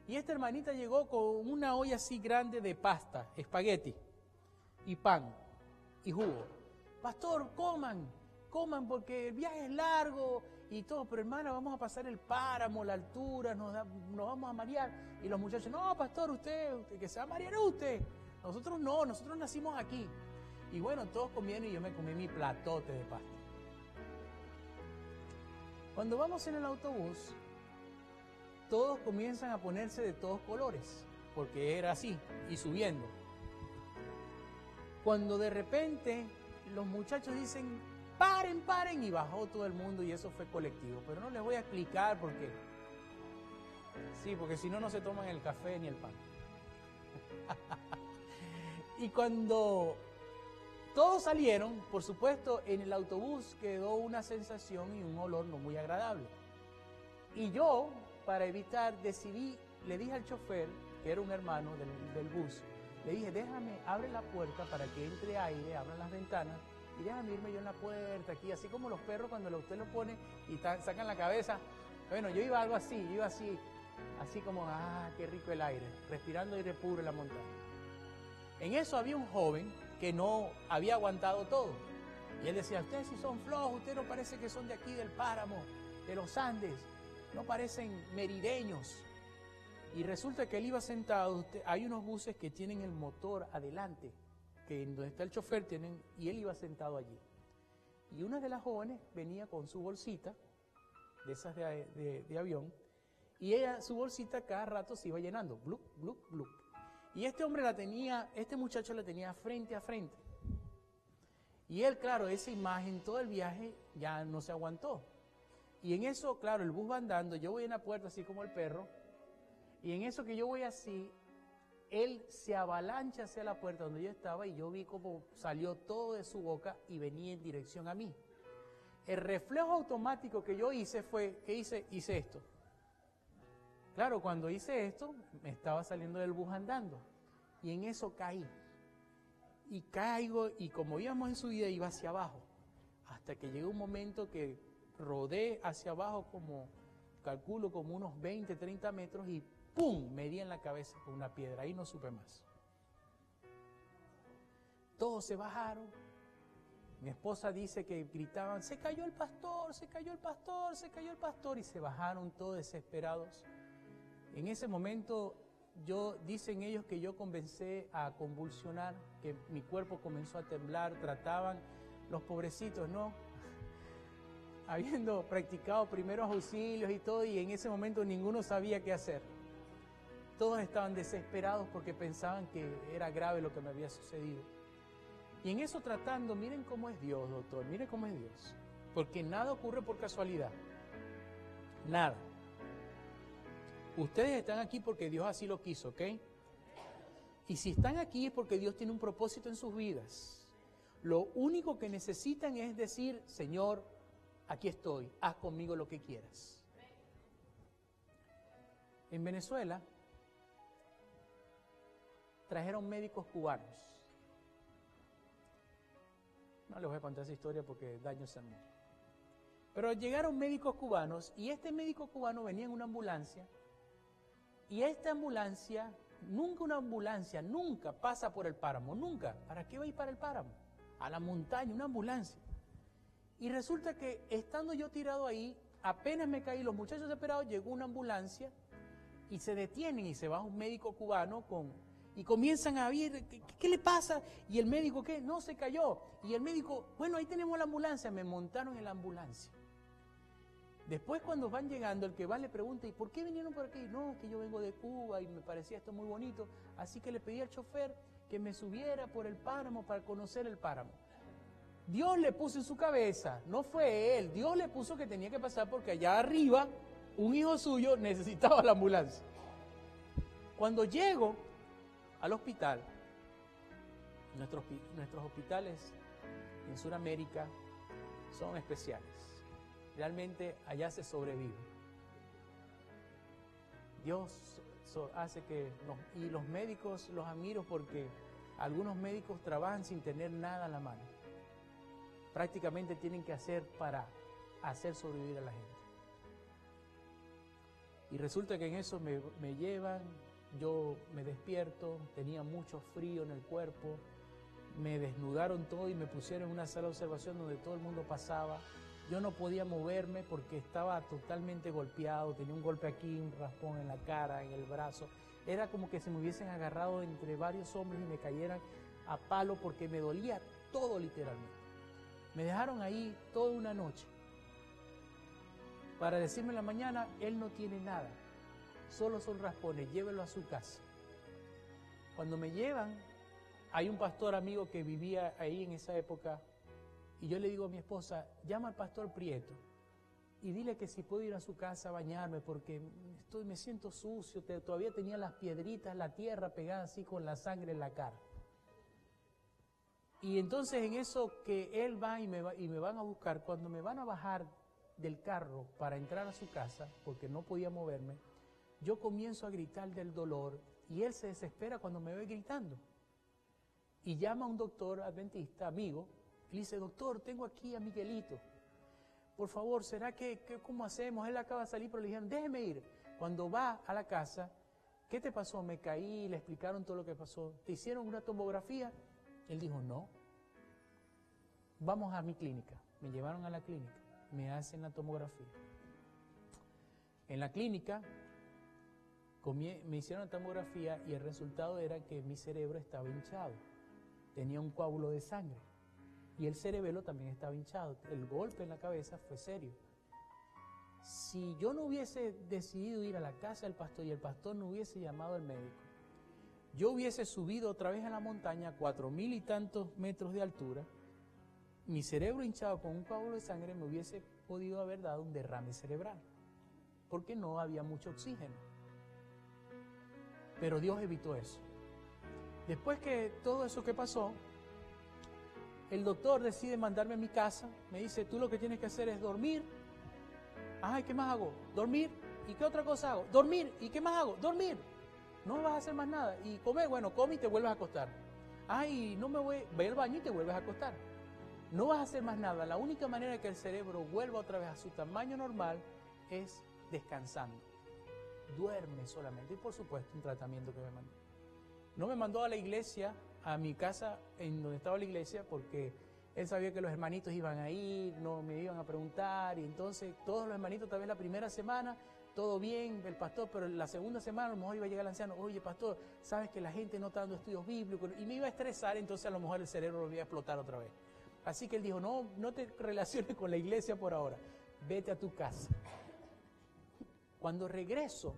Y esta hermanita llegó con una olla así grande de pasta, espagueti, y pan, y jugo. Pastor, coman porque el viaje es largo y todo, pero hermana, vamos a pasar el páramo, la altura, nos vamos a marear. Y los muchachos, no, pastor, usted que se va a marear usted. Nosotros no, nosotros nacimos aquí. Y bueno, todos comieron y yo me comí mi platote de pasta. Cuando vamos en el autobús, todos comienzan a ponerse de todos colores, porque era así, y subiendo. Cuando de repente los muchachos dicen, paren, y bajó todo el mundo y eso fue colectivo. Pero no les voy a explicar porque si no, no se toman el café ni el pan. Y cuando todos salieron, por supuesto, en el autobús quedó una sensación y un olor no muy agradable. Y yo, para evitar, le dije al chofer, que era un hermano del bus, le dije, abre la puerta para que entre aire, abran las ventanas y déjame irme yo en la puerta aquí, así como los perros cuando usted los pone y sacan la cabeza. Bueno, yo iba algo así, así como, qué rico el aire, respirando aire puro en la montaña. En eso había un joven que no había aguantado todo. Y él decía, ustedes sí son flojos, ustedes no parece que son de aquí del páramo, de los Andes, no parecen merideños. Y resulta que él iba sentado, hay unos buses que tienen el motor adelante, que donde está el chofer y él iba sentado allí. Y una de las jóvenes venía con su bolsita, de esas de avión, y su bolsita cada rato se iba llenando, blup, blup, blup. Y este muchacho la tenía frente a frente. Y él, claro, esa imagen, todo el viaje ya no se aguantó. Y en eso, claro, el bus va andando, yo voy en la puerta así como el perro, y en eso que yo voy así, él se avalancha hacia la puerta donde yo estaba y yo vi cómo salió todo de su boca y venía en dirección a mí. El reflejo automático que yo hice fue, ¿qué hice? Hice esto. Claro, cuando hice esto, me estaba saliendo del bus andando y en eso caí. Y caigo y como íbamos en subida iba hacia abajo, hasta que llegó un momento que rodé hacia abajo calculo como unos 20, 30 metros y ¡pum! Me di en la cabeza con una piedra, ahí no supe más. Todos se bajaron, Mi esposa dice que gritaban, se cayó el pastor, se cayó el pastor, se cayó el pastor, y se bajaron todos desesperados. En ese momento, dicen ellos que yo comencé a convulsionar, que mi cuerpo comenzó a temblar, trataban los pobrecitos, ¿no? Habiendo practicado primeros auxilios y todo, y en ese momento ninguno sabía qué hacer. Todos estaban desesperados porque pensaban que era grave lo que me había sucedido. Y en eso tratando, miren cómo es Dios, doctor, miren cómo es Dios. Porque nada ocurre por casualidad. Nada. Ustedes están aquí porque Dios así lo quiso, ¿ok? Y si están aquí es porque Dios tiene un propósito en sus vidas. Lo único que necesitan es decir, Señor, aquí estoy, haz conmigo lo que quieras. En Venezuela trajeron médicos cubanos. No les voy a contar esa historia porque daño el sermón. Pero llegaron médicos cubanos y este médico cubano venía en una ambulancia y esta ambulancia, una ambulancia nunca pasa por el páramo, nunca. ¿Para qué va a ir para el páramo? A la montaña, una ambulancia. Y resulta que estando yo tirado ahí, apenas me caí, los muchachos desesperados, llegó una ambulancia y se detienen y se va un médico cubano y comienzan a ver, ¿qué le pasa? Y el médico, ¿qué? No, se cayó. Y el médico, bueno, ahí tenemos la ambulancia. Me montaron en la ambulancia. Después cuando van llegando, el que va le pregunta, ¿y por qué vinieron por aquí? No, que yo vengo de Cuba y me parecía esto muy bonito. Así que le pedí al chofer que me subiera por el páramo para conocer el páramo. Dios le puso en su cabeza, no fue él, Dios le puso que tenía que pasar porque allá arriba un hijo suyo necesitaba la ambulancia. Cuando llego al hospital, nuestros hospitales en Sudamérica son especiales. Realmente allá se sobrevive. Dios hace que, y los médicos los admiro porque algunos médicos trabajan sin tener nada a la mano. Prácticamente tienen que hacer para hacer sobrevivir a la gente. Y resulta que en eso me llevan, yo me despierto, tenía mucho frío en el cuerpo, me desnudaron todo y me pusieron en una sala de observación donde todo el mundo pasaba. Yo no podía moverme porque estaba totalmente golpeado, tenía un golpe aquí, un raspón en la cara, en el brazo. Era como que se me hubiesen agarrado entre varios hombres y me cayeran a palo porque me dolía todo literalmente. Me dejaron ahí toda una noche para decirme en la mañana, él no tiene nada, solo son raspones, llévelo a su casa. Cuando me llevan, hay un pastor amigo que vivía ahí en esa época y yo le digo a mi esposa, llama al pastor Prieto y dile que si puedo ir a su casa a bañarme porque me siento sucio, todavía tenía las piedritas, la tierra pegada así con la sangre en la cara. Y entonces en eso que él va y me van a buscar, cuando me van a bajar del carro para entrar a su casa, porque no podía moverme, yo comienzo a gritar del dolor y él se desespera cuando me ve gritando. Y llama a un doctor adventista, amigo, y le dice, doctor, tengo aquí a Miguelito. Por favor, ¿será cómo hacemos? Él acaba de salir, pero le dijeron, déjeme ir. Cuando va a la casa, ¿qué te pasó? Me caí, le explicaron todo lo que pasó. ¿Te hicieron una tomografía? Él dijo, no. Vamos a mi clínica. Me llevaron a la clínica. Me hacen la tomografía. En la clínica me hicieron la tomografía y el resultado era que mi cerebro estaba hinchado. Tenía un coágulo de sangre. Y el cerebelo también estaba hinchado. El golpe en la cabeza fue serio. Si yo no hubiese decidido ir a la casa del pastor y el pastor no hubiese llamado al médico, yo hubiese subido otra vez a la montaña, 4,000 y tantos metros de altura, mi cerebro hinchado con un coágulo de sangre me hubiese podido haber dado un derrame cerebral, porque no había mucho oxígeno. Pero Dios evitó eso. Después que todo eso que pasó, el doctor decide mandarme a mi casa, me dice, tú lo que tienes que hacer es dormir. Ay, ¿qué más hago? Dormir. ¿Y qué otra cosa hago? Dormir. ¿Y qué más hago? Dormir. No vas a hacer más nada. Y comer, bueno, come y te vuelves a acostar. Ay, no me voy, ve al baño y te vuelves a acostar. No vas a hacer más nada. La única manera de que el cerebro vuelva otra vez a su tamaño normal es descansando. Duerme solamente. Y por supuesto, un tratamiento que me mandó. No me mandó a la iglesia, a mi casa en donde estaba la iglesia, porque Él sabía que los hermanitos iban a ir, no me iban a preguntar, y entonces todos los hermanitos, tal vez la primera semana, todo bien, el pastor, pero la segunda semana a lo mejor iba a llegar el anciano, oye pastor, sabes que la gente no está dando estudios bíblicos, y me iba a estresar, entonces a lo mejor el cerebro lo iba a explotar otra vez. Así que él dijo, no te relaciones con la iglesia por ahora, vete a tu casa. Cuando regreso,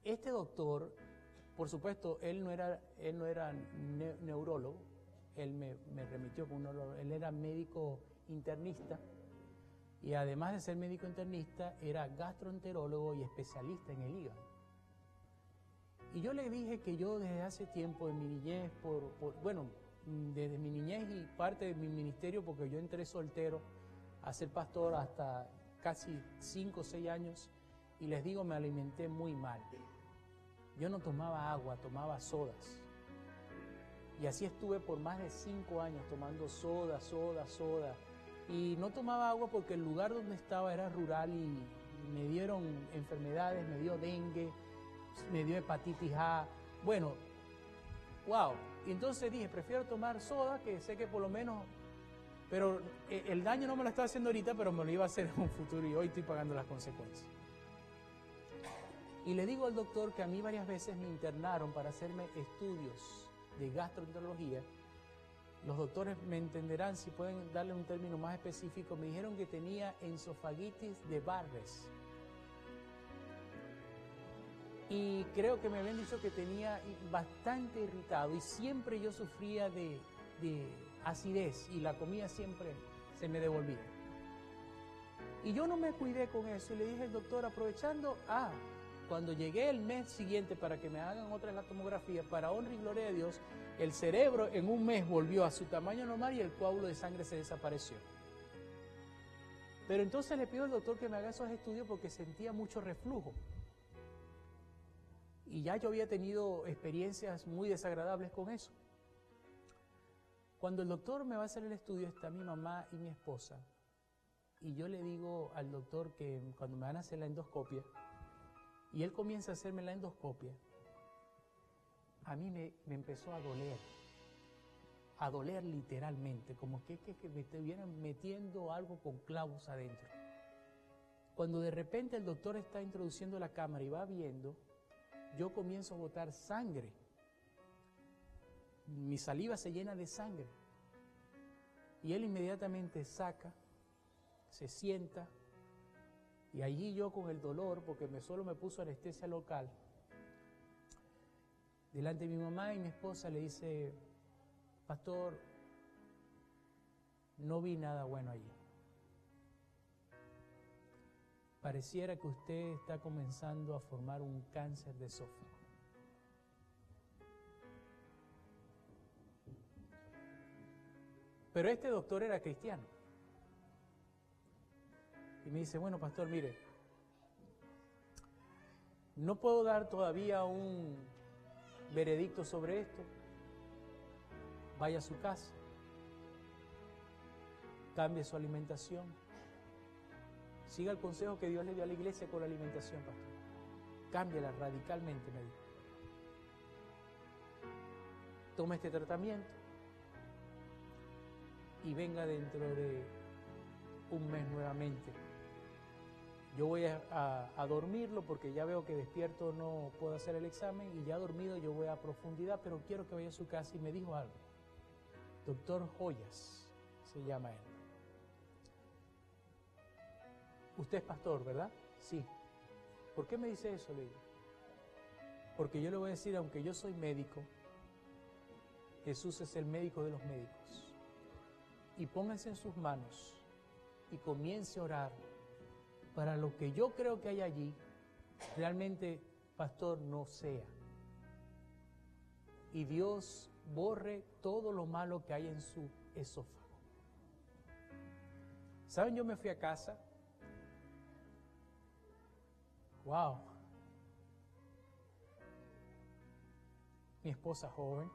este doctor, por supuesto, él no era neurólogo, él me remitió con un neurólogo, él era médico internista, y además de ser médico internista, era gastroenterólogo y especialista en el hígado. Y yo le dije que yo desde hace tiempo, en mi niñez, desde mi niñez y parte de mi ministerio, porque yo entré soltero a ser pastor hasta casi 5 o 6 años, y les digo, me alimenté muy mal. Yo no tomaba agua, tomaba sodas. Y así estuve por más de 5 años tomando soda. Y no tomaba agua porque el lugar donde estaba era rural y me dieron enfermedades, me dio dengue, me dio hepatitis A. Bueno, wow. Y entonces dije, prefiero tomar soda, que sé que por lo menos... Pero el daño no me lo estaba haciendo ahorita, pero me lo iba a hacer en un futuro y hoy estoy pagando las consecuencias. Y le digo al doctor que a mí varias veces me internaron para hacerme estudios de gastroenterología. Los doctores me entenderán si pueden darle un término más específico. Me dijeron que tenía esofagitis de Barres. Y creo que me habían dicho que tenía bastante irritado y siempre yo sufría de acidez y la comida siempre se me devolvía. Y yo no me cuidé con eso y le dije al doctor, aprovechando, cuando llegué el mes siguiente para que me hagan otra en la tomografía, para honra y gloria de Dios, el cerebro en un mes volvió a su tamaño normal y el coágulo de sangre se desapareció. Pero entonces le pido al doctor que me haga esos estudios porque sentía mucho reflujo. Y ya yo había tenido experiencias muy desagradables con eso. Cuando el doctor me va a hacer el estudio, está mi mamá y mi esposa. Y yo le digo al doctor que cuando me van a hacer la endoscopia, y él comienza a hacerme la endoscopia, a mí me empezó a doler literalmente, como que me estuvieran metiendo algo con clavos adentro. Cuando de repente el doctor está introduciendo la cámara y va viendo, yo comienzo a botar sangre. Mi saliva se llena de sangre. Y él inmediatamente saca, se sienta, y allí yo con el dolor, porque solo me puso anestesia local, delante de mi mamá y mi esposa le dice, pastor, no vi nada bueno allí. Pareciera que usted está comenzando a formar un cáncer de esófago. Pero este doctor era cristiano. Y me dice, bueno, pastor, mire, no puedo dar todavía un veredicto sobre esto. Vaya a su casa, cambie su alimentación, siga el consejo que Dios le dio a la iglesia con la alimentación, pastor. Cámbiala radicalmente, me dijo. Tome este tratamiento y venga dentro de un mes nuevamente. Yo voy a dormirlo porque ya veo que despierto no puedo hacer el examen y ya dormido yo voy a profundidad, pero quiero que vaya a su casa. Y me dijo algo. Doctor Joyas se llama él. Usted es pastor, ¿verdad? Sí. ¿Por qué me dice eso? Le digo. Porque yo le voy a decir, aunque yo soy médico, Jesús es el médico de los médicos. Y póngase en sus manos y comience a orar para lo que yo creo que hay allí, realmente, pastor, no sea. Y Dios borre todo lo malo que hay en su esófago. ¿Saben? Yo me fui a casa. Wow. Mi esposa joven.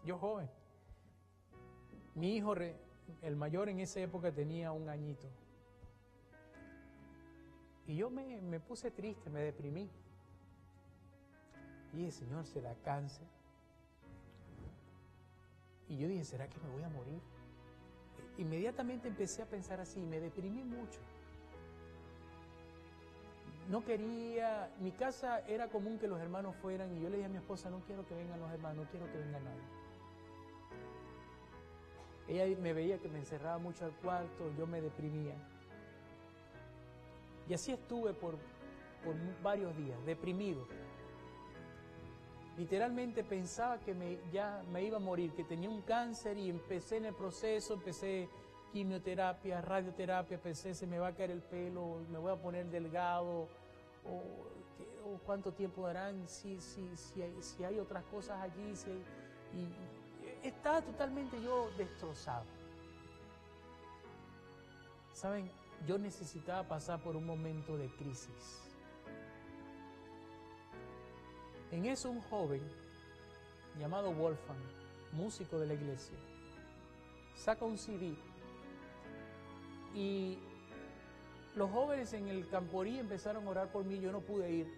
Yo joven. Mi hijo, el mayor en esa época, tenía 1 añito. Y yo me puse triste, me deprimí. Y dije, Señor, ¿será cáncer? Y yo dije, ¿será que me voy a morir? Inmediatamente empecé a pensar así, me deprimí mucho. No quería, mi casa era común que los hermanos fueran y yo le dije a mi esposa, no quiero que vengan los hermanos, no quiero que venga nadie. Ella me veía que me encerraba mucho al cuarto, yo me deprimía. Y así estuve por varios días, deprimido. Literalmente pensaba que ya me iba a morir, que tenía un cáncer y empecé en el proceso, empecé quimioterapia, radioterapia, pensé se me va a caer el pelo, me voy a poner delgado, o cuánto tiempo darán, si hay otras cosas allí, y estaba totalmente yo destrozado. ¿Saben? Yo necesitaba pasar por un momento de crisis. En eso un joven llamado Wolfgang, músico de la iglesia, saca un CD y los jóvenes en el Camporí empezaron a orar por mí, yo no pude ir.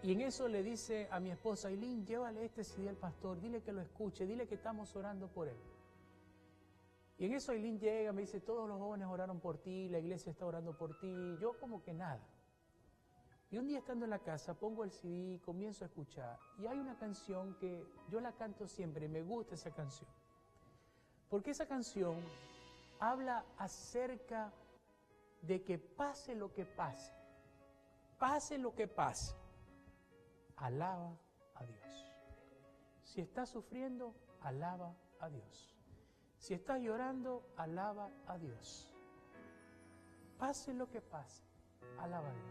Y en eso le dice a mi esposa, Ailín, llévale este CD al pastor, dile que lo escuche, dile que estamos orando por él. Y en eso Ailín llega, me dice, todos los jóvenes oraron por ti, la iglesia está orando por ti, yo como que nada. Y un día estando en la casa, pongo el CD, comienzo a escuchar, y hay una canción que yo la canto siempre, me gusta esa canción. Porque esa canción habla acerca de que pase lo que pase, alaba a Dios. Si estás sufriendo, alaba a Dios. Si estás llorando, alaba a Dios. Pase lo que pase, alaba a Dios.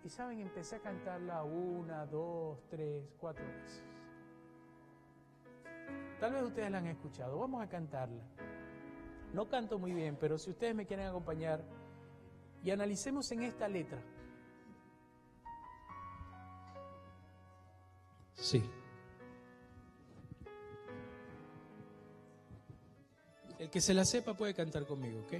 Y saben, empecé a cantarla 1, 2, 3, 4 veces. Tal vez ustedes la han escuchado, vamos a cantarla. No canto muy bien, pero si ustedes me quieren acompañar y analicemos en esta letra. Sí. El que se la sepa puede cantar conmigo, ¿ok?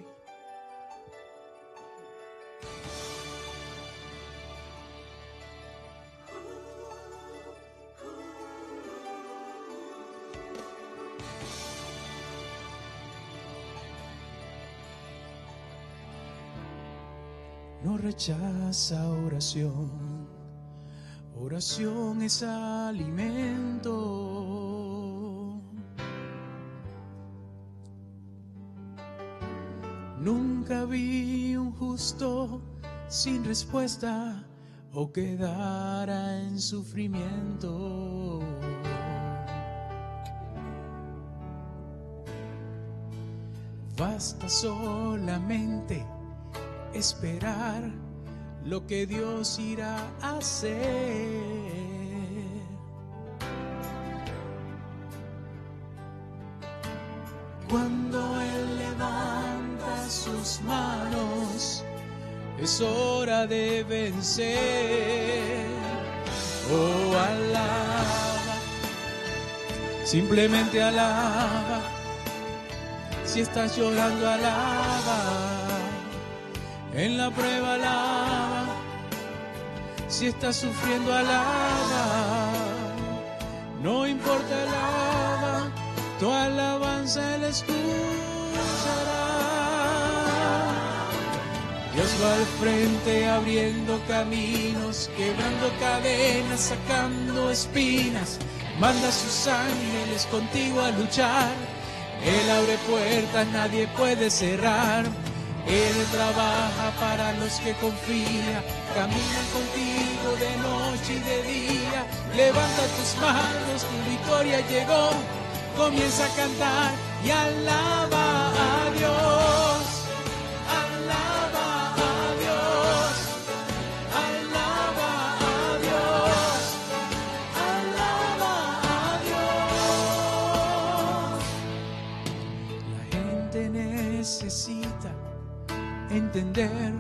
No rechaza oración, oración es alimento. Nunca vi un justo sin respuesta o quedara en sufrimiento. Basta solamente esperar lo que Dios irá a hacer. Cuando Él levanta sus manos, es hora de vencer. Oh, alaba, simplemente alaba. Si estás llorando, alaba. En la prueba alaba, si estás sufriendo alaba, no importa alaba, tu alabanza Él escuchará. Dios va al frente abriendo caminos, quebrando cadenas, sacando espinas, manda a sus ángeles contigo a luchar, Él abre puertas, nadie puede cerrar. Él trabaja para los que confían, camina contigo de noche y de día. Levanta tus manos, tu victoria llegó. Comienza a cantar y alaba a Dios. Alaba a Dios. Alaba a Dios. Alaba a Dios. La gente necesita entender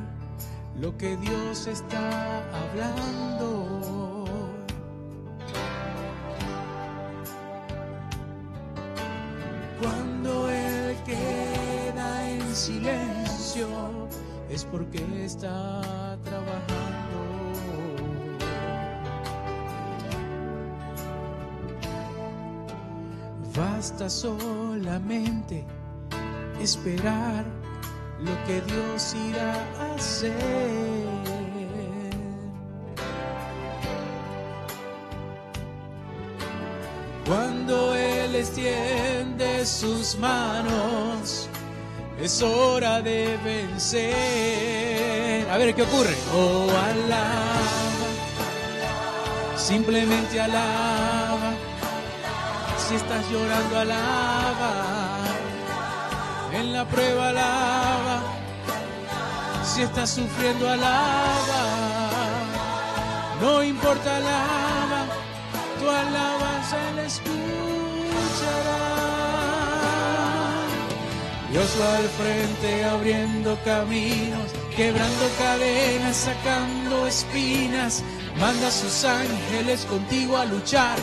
lo que Dios está hablando. Cuando Él queda en silencio, es porque está trabajando. basta solamente esperar lo que Dios irá a hacer. Cuando Él extiende sus manos, es hora de vencer. A ver, ¿qué ocurre? Oh, alaba, simplemente alaba. Si estás llorando, alaba. En la prueba, alaba. Si estás sufriendo, alaba. No importa, alaba. Tu alabanza Él escuchará. Dios va al frente abriendo caminos, quebrando cadenas, sacando espinas. Manda a sus ángeles contigo a luchar.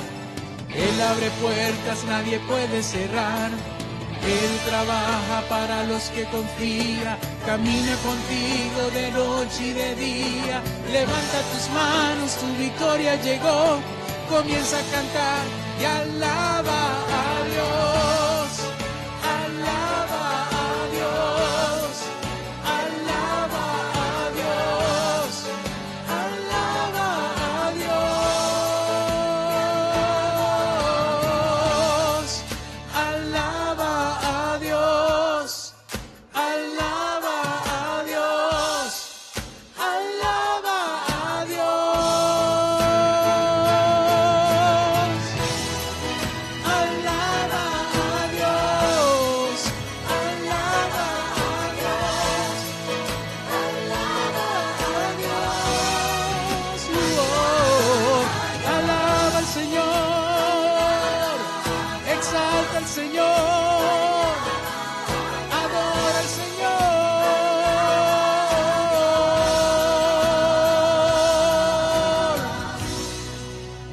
Él abre puertas, nadie puede cerrar. Él trabaja para los que confían. Camina contigo de noche y de día. Levanta tus manos, tu victoria llegó. Comienza a cantar y alaba a Dios. Alaba a Dios. Alaba a Dios. Alaba a Dios. Alaba a Dios. Alaba a Dios. Alaba a Dios. Alaba a Dios. Alaba a Dios. Alaba a Dios. Alaba al Señor. Exalta al Señor. Adora al Señor.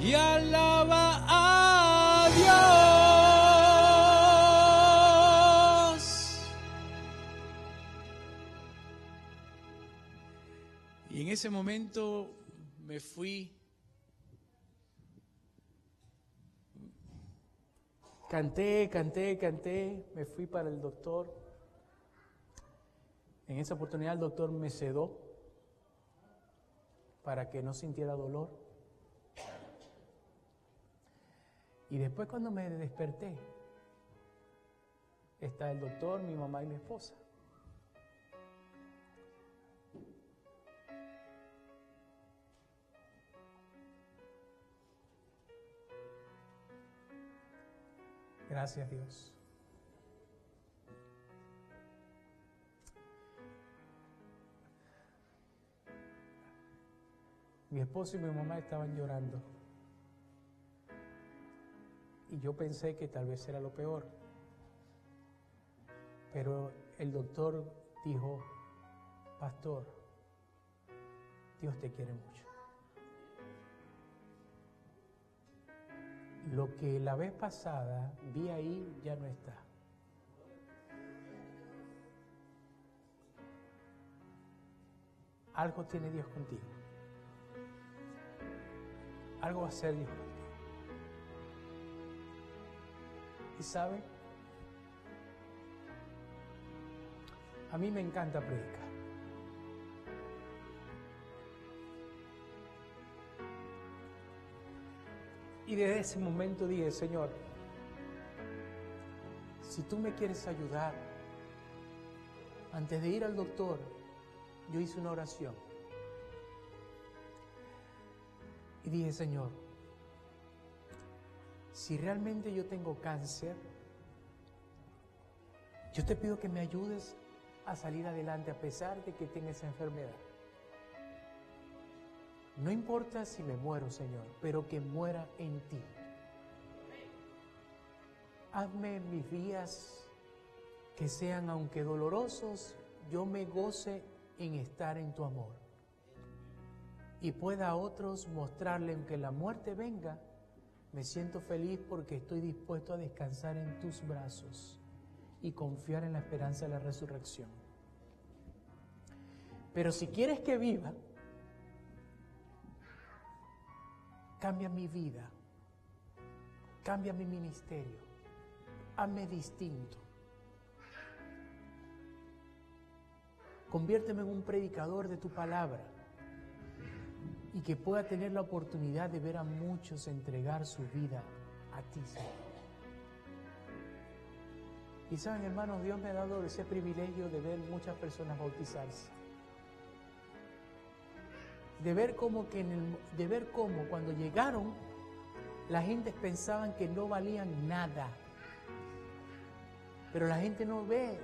Y alaba a Dios. Y en ese momento me fui. Canté, me fui para el doctor. En esa oportunidad el doctor me sedó para que no sintiera dolor. Y después cuando me desperté, está el doctor, mi mamá y mi esposa. Gracias, Dios. Mi esposo y mi mamá estaban llorando. Y yo pensé que tal vez era lo peor. Pero el doctor dijo, pastor, Dios te quiere mucho. Lo que la vez pasada vi ahí ya no está. Algo tiene Dios contigo. Algo va a hacer Dios contigo. ¿Y sabe? A mí me encanta predicar. Y desde ese momento dije, Señor, si tú me quieres ayudar, antes de ir al doctor, yo hice una oración. Y dije, Señor, si realmente yo tengo cáncer, yo te pido que me ayudes a salir adelante a pesar de que tenga esa enfermedad. No importa si me muero, Señor, pero que muera en ti. Hazme mis días que sean, aunque dolorosos, yo me goce en estar en tu amor. Y pueda a otros mostrarle, aunque la muerte venga, me siento feliz porque estoy dispuesto a descansar en tus brazos y confiar en la esperanza de la resurrección. Pero si quieres que viva, cambia mi vida, cambia mi ministerio, hazme distinto. Conviérteme en un predicador de tu palabra y que pueda tener la oportunidad de ver a muchos entregar su vida a ti, Señor. Y saben, hermanos, Dios me ha dado ese privilegio de ver muchas personas bautizarse. De ver cómo cuando llegaron, la gente pensaban que no valían nada. Pero la gente no ve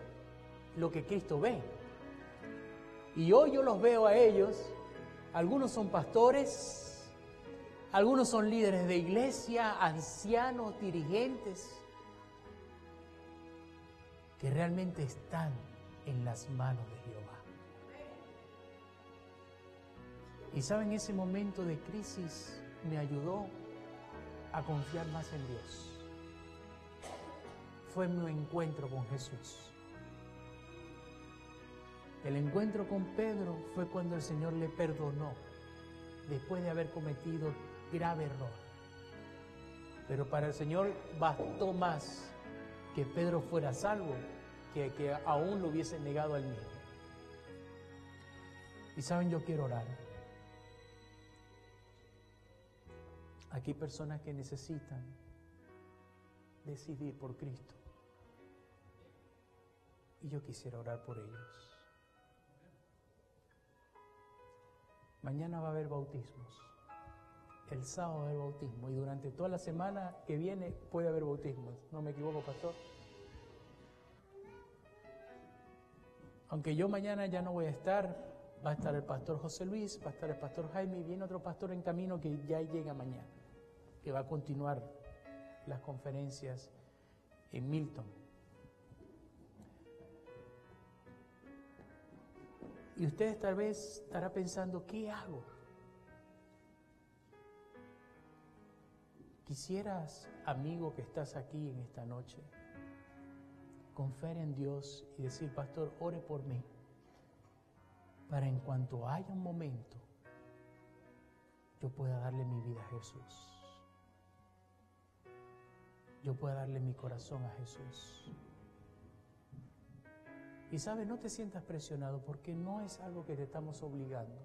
lo que Cristo ve. Y hoy yo los veo a ellos, algunos son pastores, algunos son líderes de iglesia, ancianos, dirigentes, que realmente están en las manos de Jehová. Y saben, ese momento de crisis me ayudó a confiar más en Dios. Fue mi encuentro con Jesús. El encuentro con Pedro fue cuando el Señor le perdonó, después de haber cometido grave error. Pero para el Señor bastó más que Pedro fuera salvo, que aún lo hubiese negado a él mismo. Y saben, yo quiero orar. Aquí hay personas que necesitan decidir por Cristo. Y yo quisiera orar por ellos. Mañana va a haber bautismos. El sábado va a haber bautismo. Y durante toda la semana que viene puede haber bautismos. ¿No me equivoco, pastor? Aunque yo mañana ya no voy a estar, va a estar el pastor José Luis, va a estar el pastor Jaime y viene otro pastor en camino que ya llega mañana, que va a continuar las conferencias en Milton. Y ustedes tal vez estarán pensando, ¿qué hago? Quisieras, amigo que estás aquí en esta noche, confiar en Dios y decir, pastor, ore por mí, para en cuanto haya un momento, yo pueda darle mi vida a Jesús. Yo pueda darle mi corazón a Jesús. Y sabes, no te sientas presionado porque no es algo que te estamos obligando.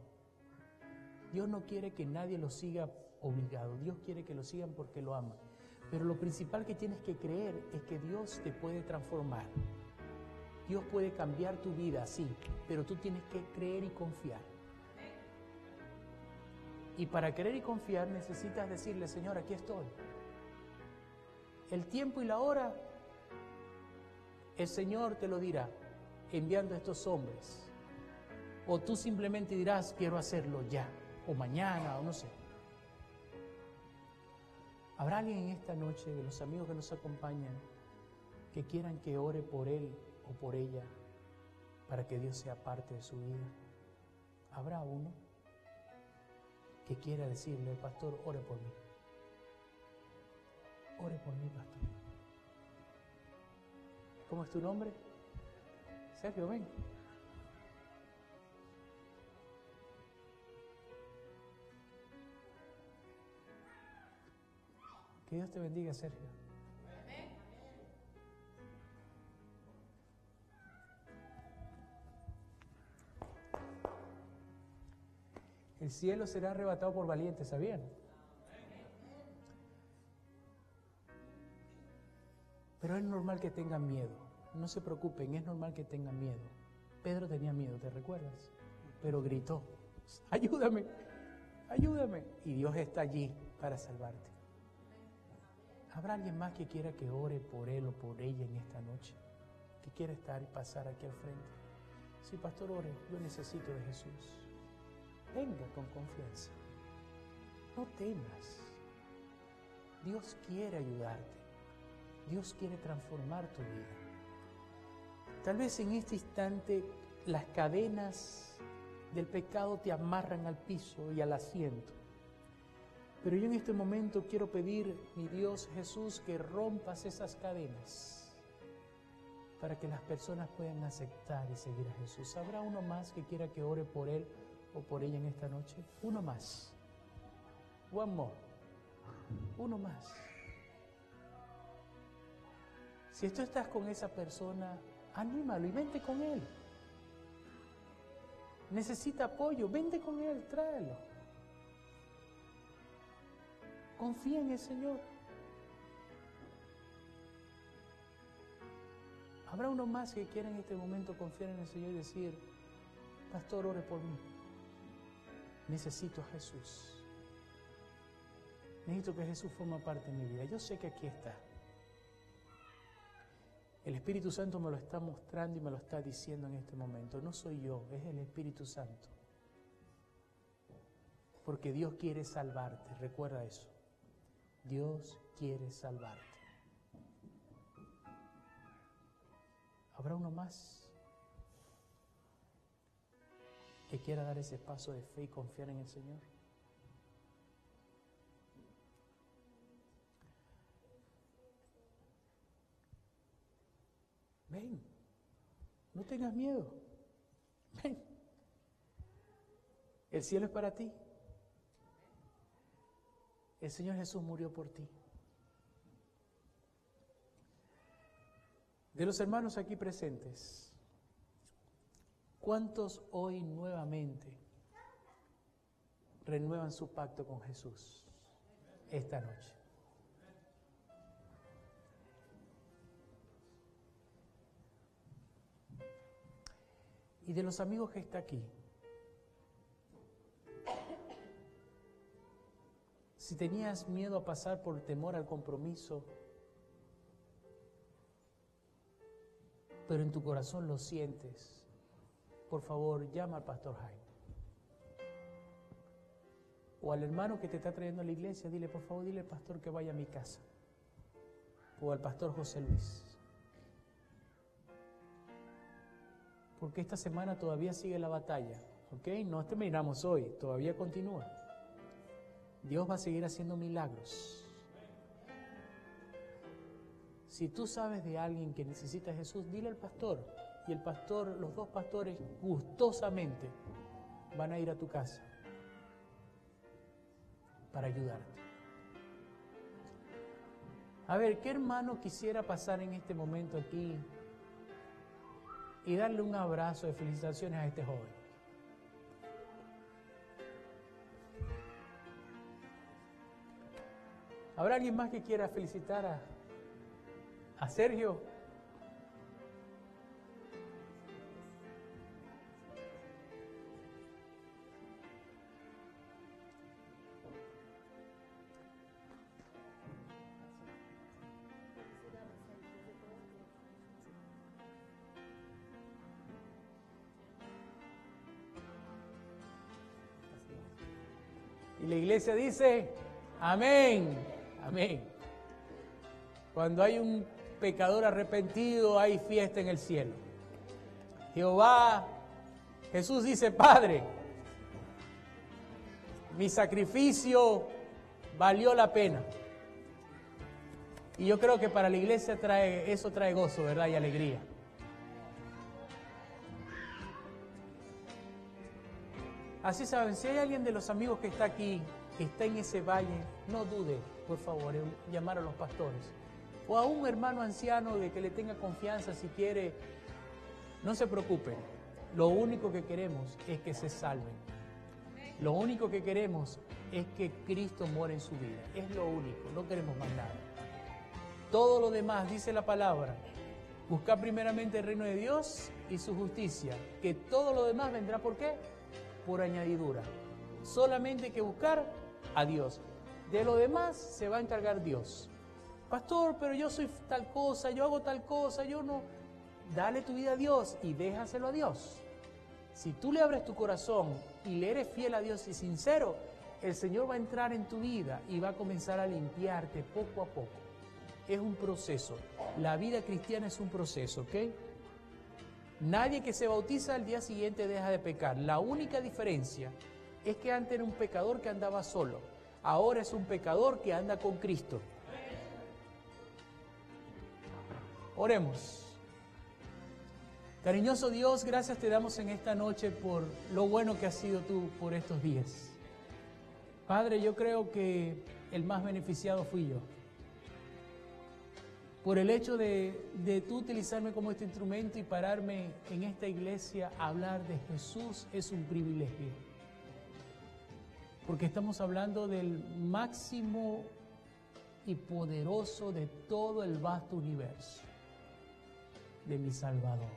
Dios no quiere que nadie lo siga obligado. Dios quiere que lo sigan porque lo aman. Pero lo principal que tienes que creer es que Dios te puede transformar. Dios puede cambiar tu vida, sí, pero tú tienes que creer y confiar. Y para creer y confiar necesitas decirle, Señor, aquí estoy. El tiempo y la hora, el Señor te lo dirá, enviando a estos hombres. O tú simplemente dirás, quiero hacerlo ya, o mañana, o no sé. ¿Habrá alguien en esta noche, de los amigos que nos acompañan, que quieran que ore por él o por ella para que Dios sea parte de su vida? ¿Habrá uno que quiera decirle, pastor, ore por mí? Ore por mí, pastor. ¿Cómo es tu nombre? Sergio, ven. Que Dios te bendiga, Sergio. El cielo será arrebatado por valientes, ¿sabían? Pero es normal que tengan miedo. No se preocupen, es normal que tengan miedo. Pedro tenía miedo, ¿te recuerdas? Pero gritó, ayúdame, ayúdame. Y Dios está allí para salvarte. ¿Habrá alguien más que quiera que ore por él o por ella en esta noche? Que quiera estar y pasar aquí al frente. Sí, pastor, ore, yo necesito de Jesús. Venga con confianza. No temas. Dios quiere ayudarte. Dios quiere transformar tu vida. Tal vez en este instante las cadenas del pecado te amarran al piso y al asiento. Pero yo en este momento quiero pedir, mi Dios Jesús, que rompas esas cadenas para que las personas puedan aceptar y seguir a Jesús. ¿Habrá uno más que quiera que ore por él o por ella en esta noche? Uno más. One more. Uno más. Si tú estás con esa persona, anímalo y vente con él. Necesita apoyo, vente con él, tráelo. Confía en el Señor. Habrá uno más que quiera en este momento confiar en el Señor y decir: pastor, ore por mí. Necesito a Jesús. Necesito que Jesús forme parte de mi vida. Yo sé que aquí está. El Espíritu Santo me lo está mostrando y me lo está diciendo en este momento. No soy yo, es el Espíritu Santo. Porque Dios quiere salvarte, recuerda eso. Dios quiere salvarte. ¿Habrá uno más que quiera dar ese paso de fe y confiar en el Señor? Ven, no tengas miedo. Ven. El cielo es para ti. El Señor Jesús murió por ti. De los hermanos aquí presentes, ¿cuántos hoy nuevamente renuevan su pacto con Jesús esta noche? Y de los amigos que está aquí, si tenías miedo a pasar por temor al compromiso, pero en tu corazón lo sientes, por favor, llama al pastor Jaime. O al hermano que te está trayendo a la iglesia, dile, por favor, dile al pastor que vaya a mi casa. O al pastor José Luis. Porque esta semana todavía sigue la batalla, ¿ok? No terminamos hoy, todavía continúa. Dios va a seguir haciendo milagros. Si tú sabes de alguien que necesita a Jesús, dile al pastor. Y el pastor, los dos pastores, gustosamente van a ir a tu casa para ayudarte. A ver, ¿qué hermano quisiera pasar en este momento aquí y darle un abrazo de felicitaciones a este joven? ¿Habrá alguien más que quiera felicitar a Sergio? Y la iglesia dice, amén, amén. Cuando hay un pecador arrepentido, hay fiesta en el cielo. Jehová, Jesús dice, Padre, mi sacrificio valió la pena. Y yo creo que para la iglesia eso trae gozo, ¿verdad? Y alegría. Así saben, si hay alguien de los amigos que está aquí, que está en ese valle, no dude, por favor, en llamar a los pastores. O a un hermano anciano de que le tenga confianza si quiere. No se preocupen. Lo único que queremos es que se salven. Lo único que queremos es que Cristo muera en su vida. Es lo único, no queremos más nada. Todo lo demás, dice la palabra, buscar primeramente el reino de Dios y su justicia, que todo lo demás vendrá, ¿por qué? Por añadidura. Solamente hay que buscar a Dios. De lo demás se va a encargar Dios. Pastor, pero yo soy tal cosa, yo hago tal cosa, yo no. Dale tu vida a Dios y déjaselo a Dios. Si tú le abres tu corazón y le eres fiel a Dios y sincero, el Señor va a entrar en tu vida y va a comenzar a limpiarte poco a poco. Es un proceso. La vida cristiana es un proceso, ¿ok? Nadie que se bautiza al día siguiente deja de pecar. La única diferencia es que antes era un pecador que andaba solo. Ahora es un pecador que anda con Cristo. Oremos. Cariñoso Dios, gracias te damos en esta noche por lo bueno que has sido tú por estos días. Padre, yo creo que el más beneficiado fui yo. por el hecho de tú utilizarme como este instrumento y pararme en esta iglesia a hablar de Jesús es un privilegio. Porque estamos hablando del máximo y poderoso de todo el vasto universo, de mi Salvador.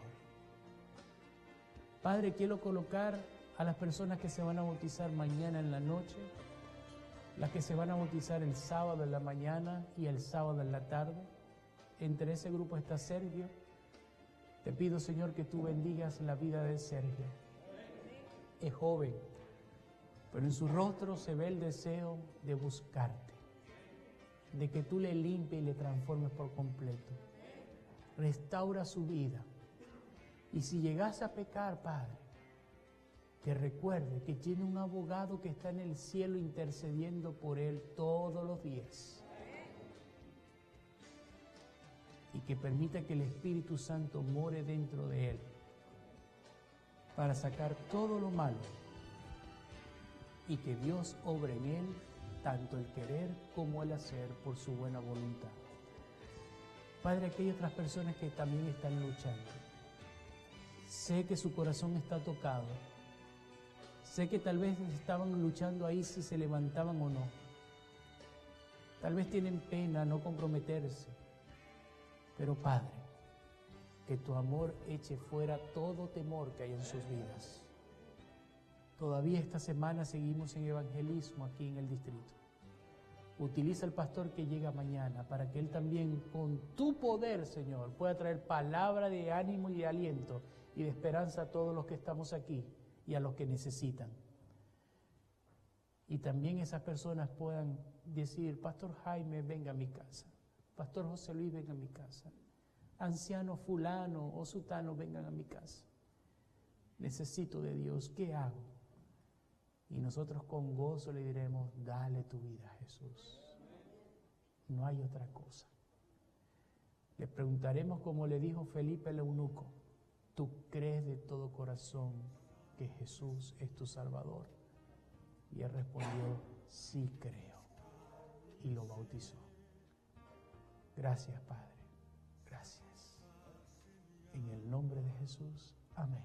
Padre, quiero colocar a las personas que se van a bautizar mañana en la noche, las que se van a bautizar el sábado en la mañana y el sábado en la tarde. Entre ese grupo está Sergio. Te pido, Señor, que tú bendigas la vida de Sergio. Es joven, pero en su rostro se ve el deseo de buscarte, de que tú le limpies y le transformes por completo. Restaura su vida. Y si llegase a pecar, Padre, que recuerde que tiene un abogado que está en el cielo intercediendo por él todos los días. Y que permita que el Espíritu Santo more dentro de él para sacar todo lo malo y que Dios obre en él tanto el querer como el hacer por su buena voluntad. Padre, aquí hay otras personas que también están luchando. Sé que su corazón está tocado. Sé que tal vez estaban luchando ahí si se levantaban o no. Tal vez tienen pena no comprometerse. Pero Padre, que tu amor eche fuera todo temor que hay en sus vidas. Todavía esta semana seguimos en evangelismo aquí en el distrito. Utiliza al pastor que llega mañana para que él también, con tu poder, Señor, pueda traer palabra de ánimo y de aliento y de esperanza a todos los que estamos aquí y a los que necesitan. Y también esas personas puedan decir, Pastor Jaime, venga a mi casa. Pastor José Luis, venga a mi casa. Anciano fulano o sutano, vengan a mi casa. Necesito de Dios, ¿qué hago? Y nosotros con gozo le diremos, dale tu vida a Jesús. No hay otra cosa. Le preguntaremos como le dijo Felipe el eunuco, ¿tú crees de todo corazón que Jesús es tu Salvador? Y él respondió, sí creo. Y lo bautizó. Gracias, Padre. Gracias. En el nombre de Jesús. Amén.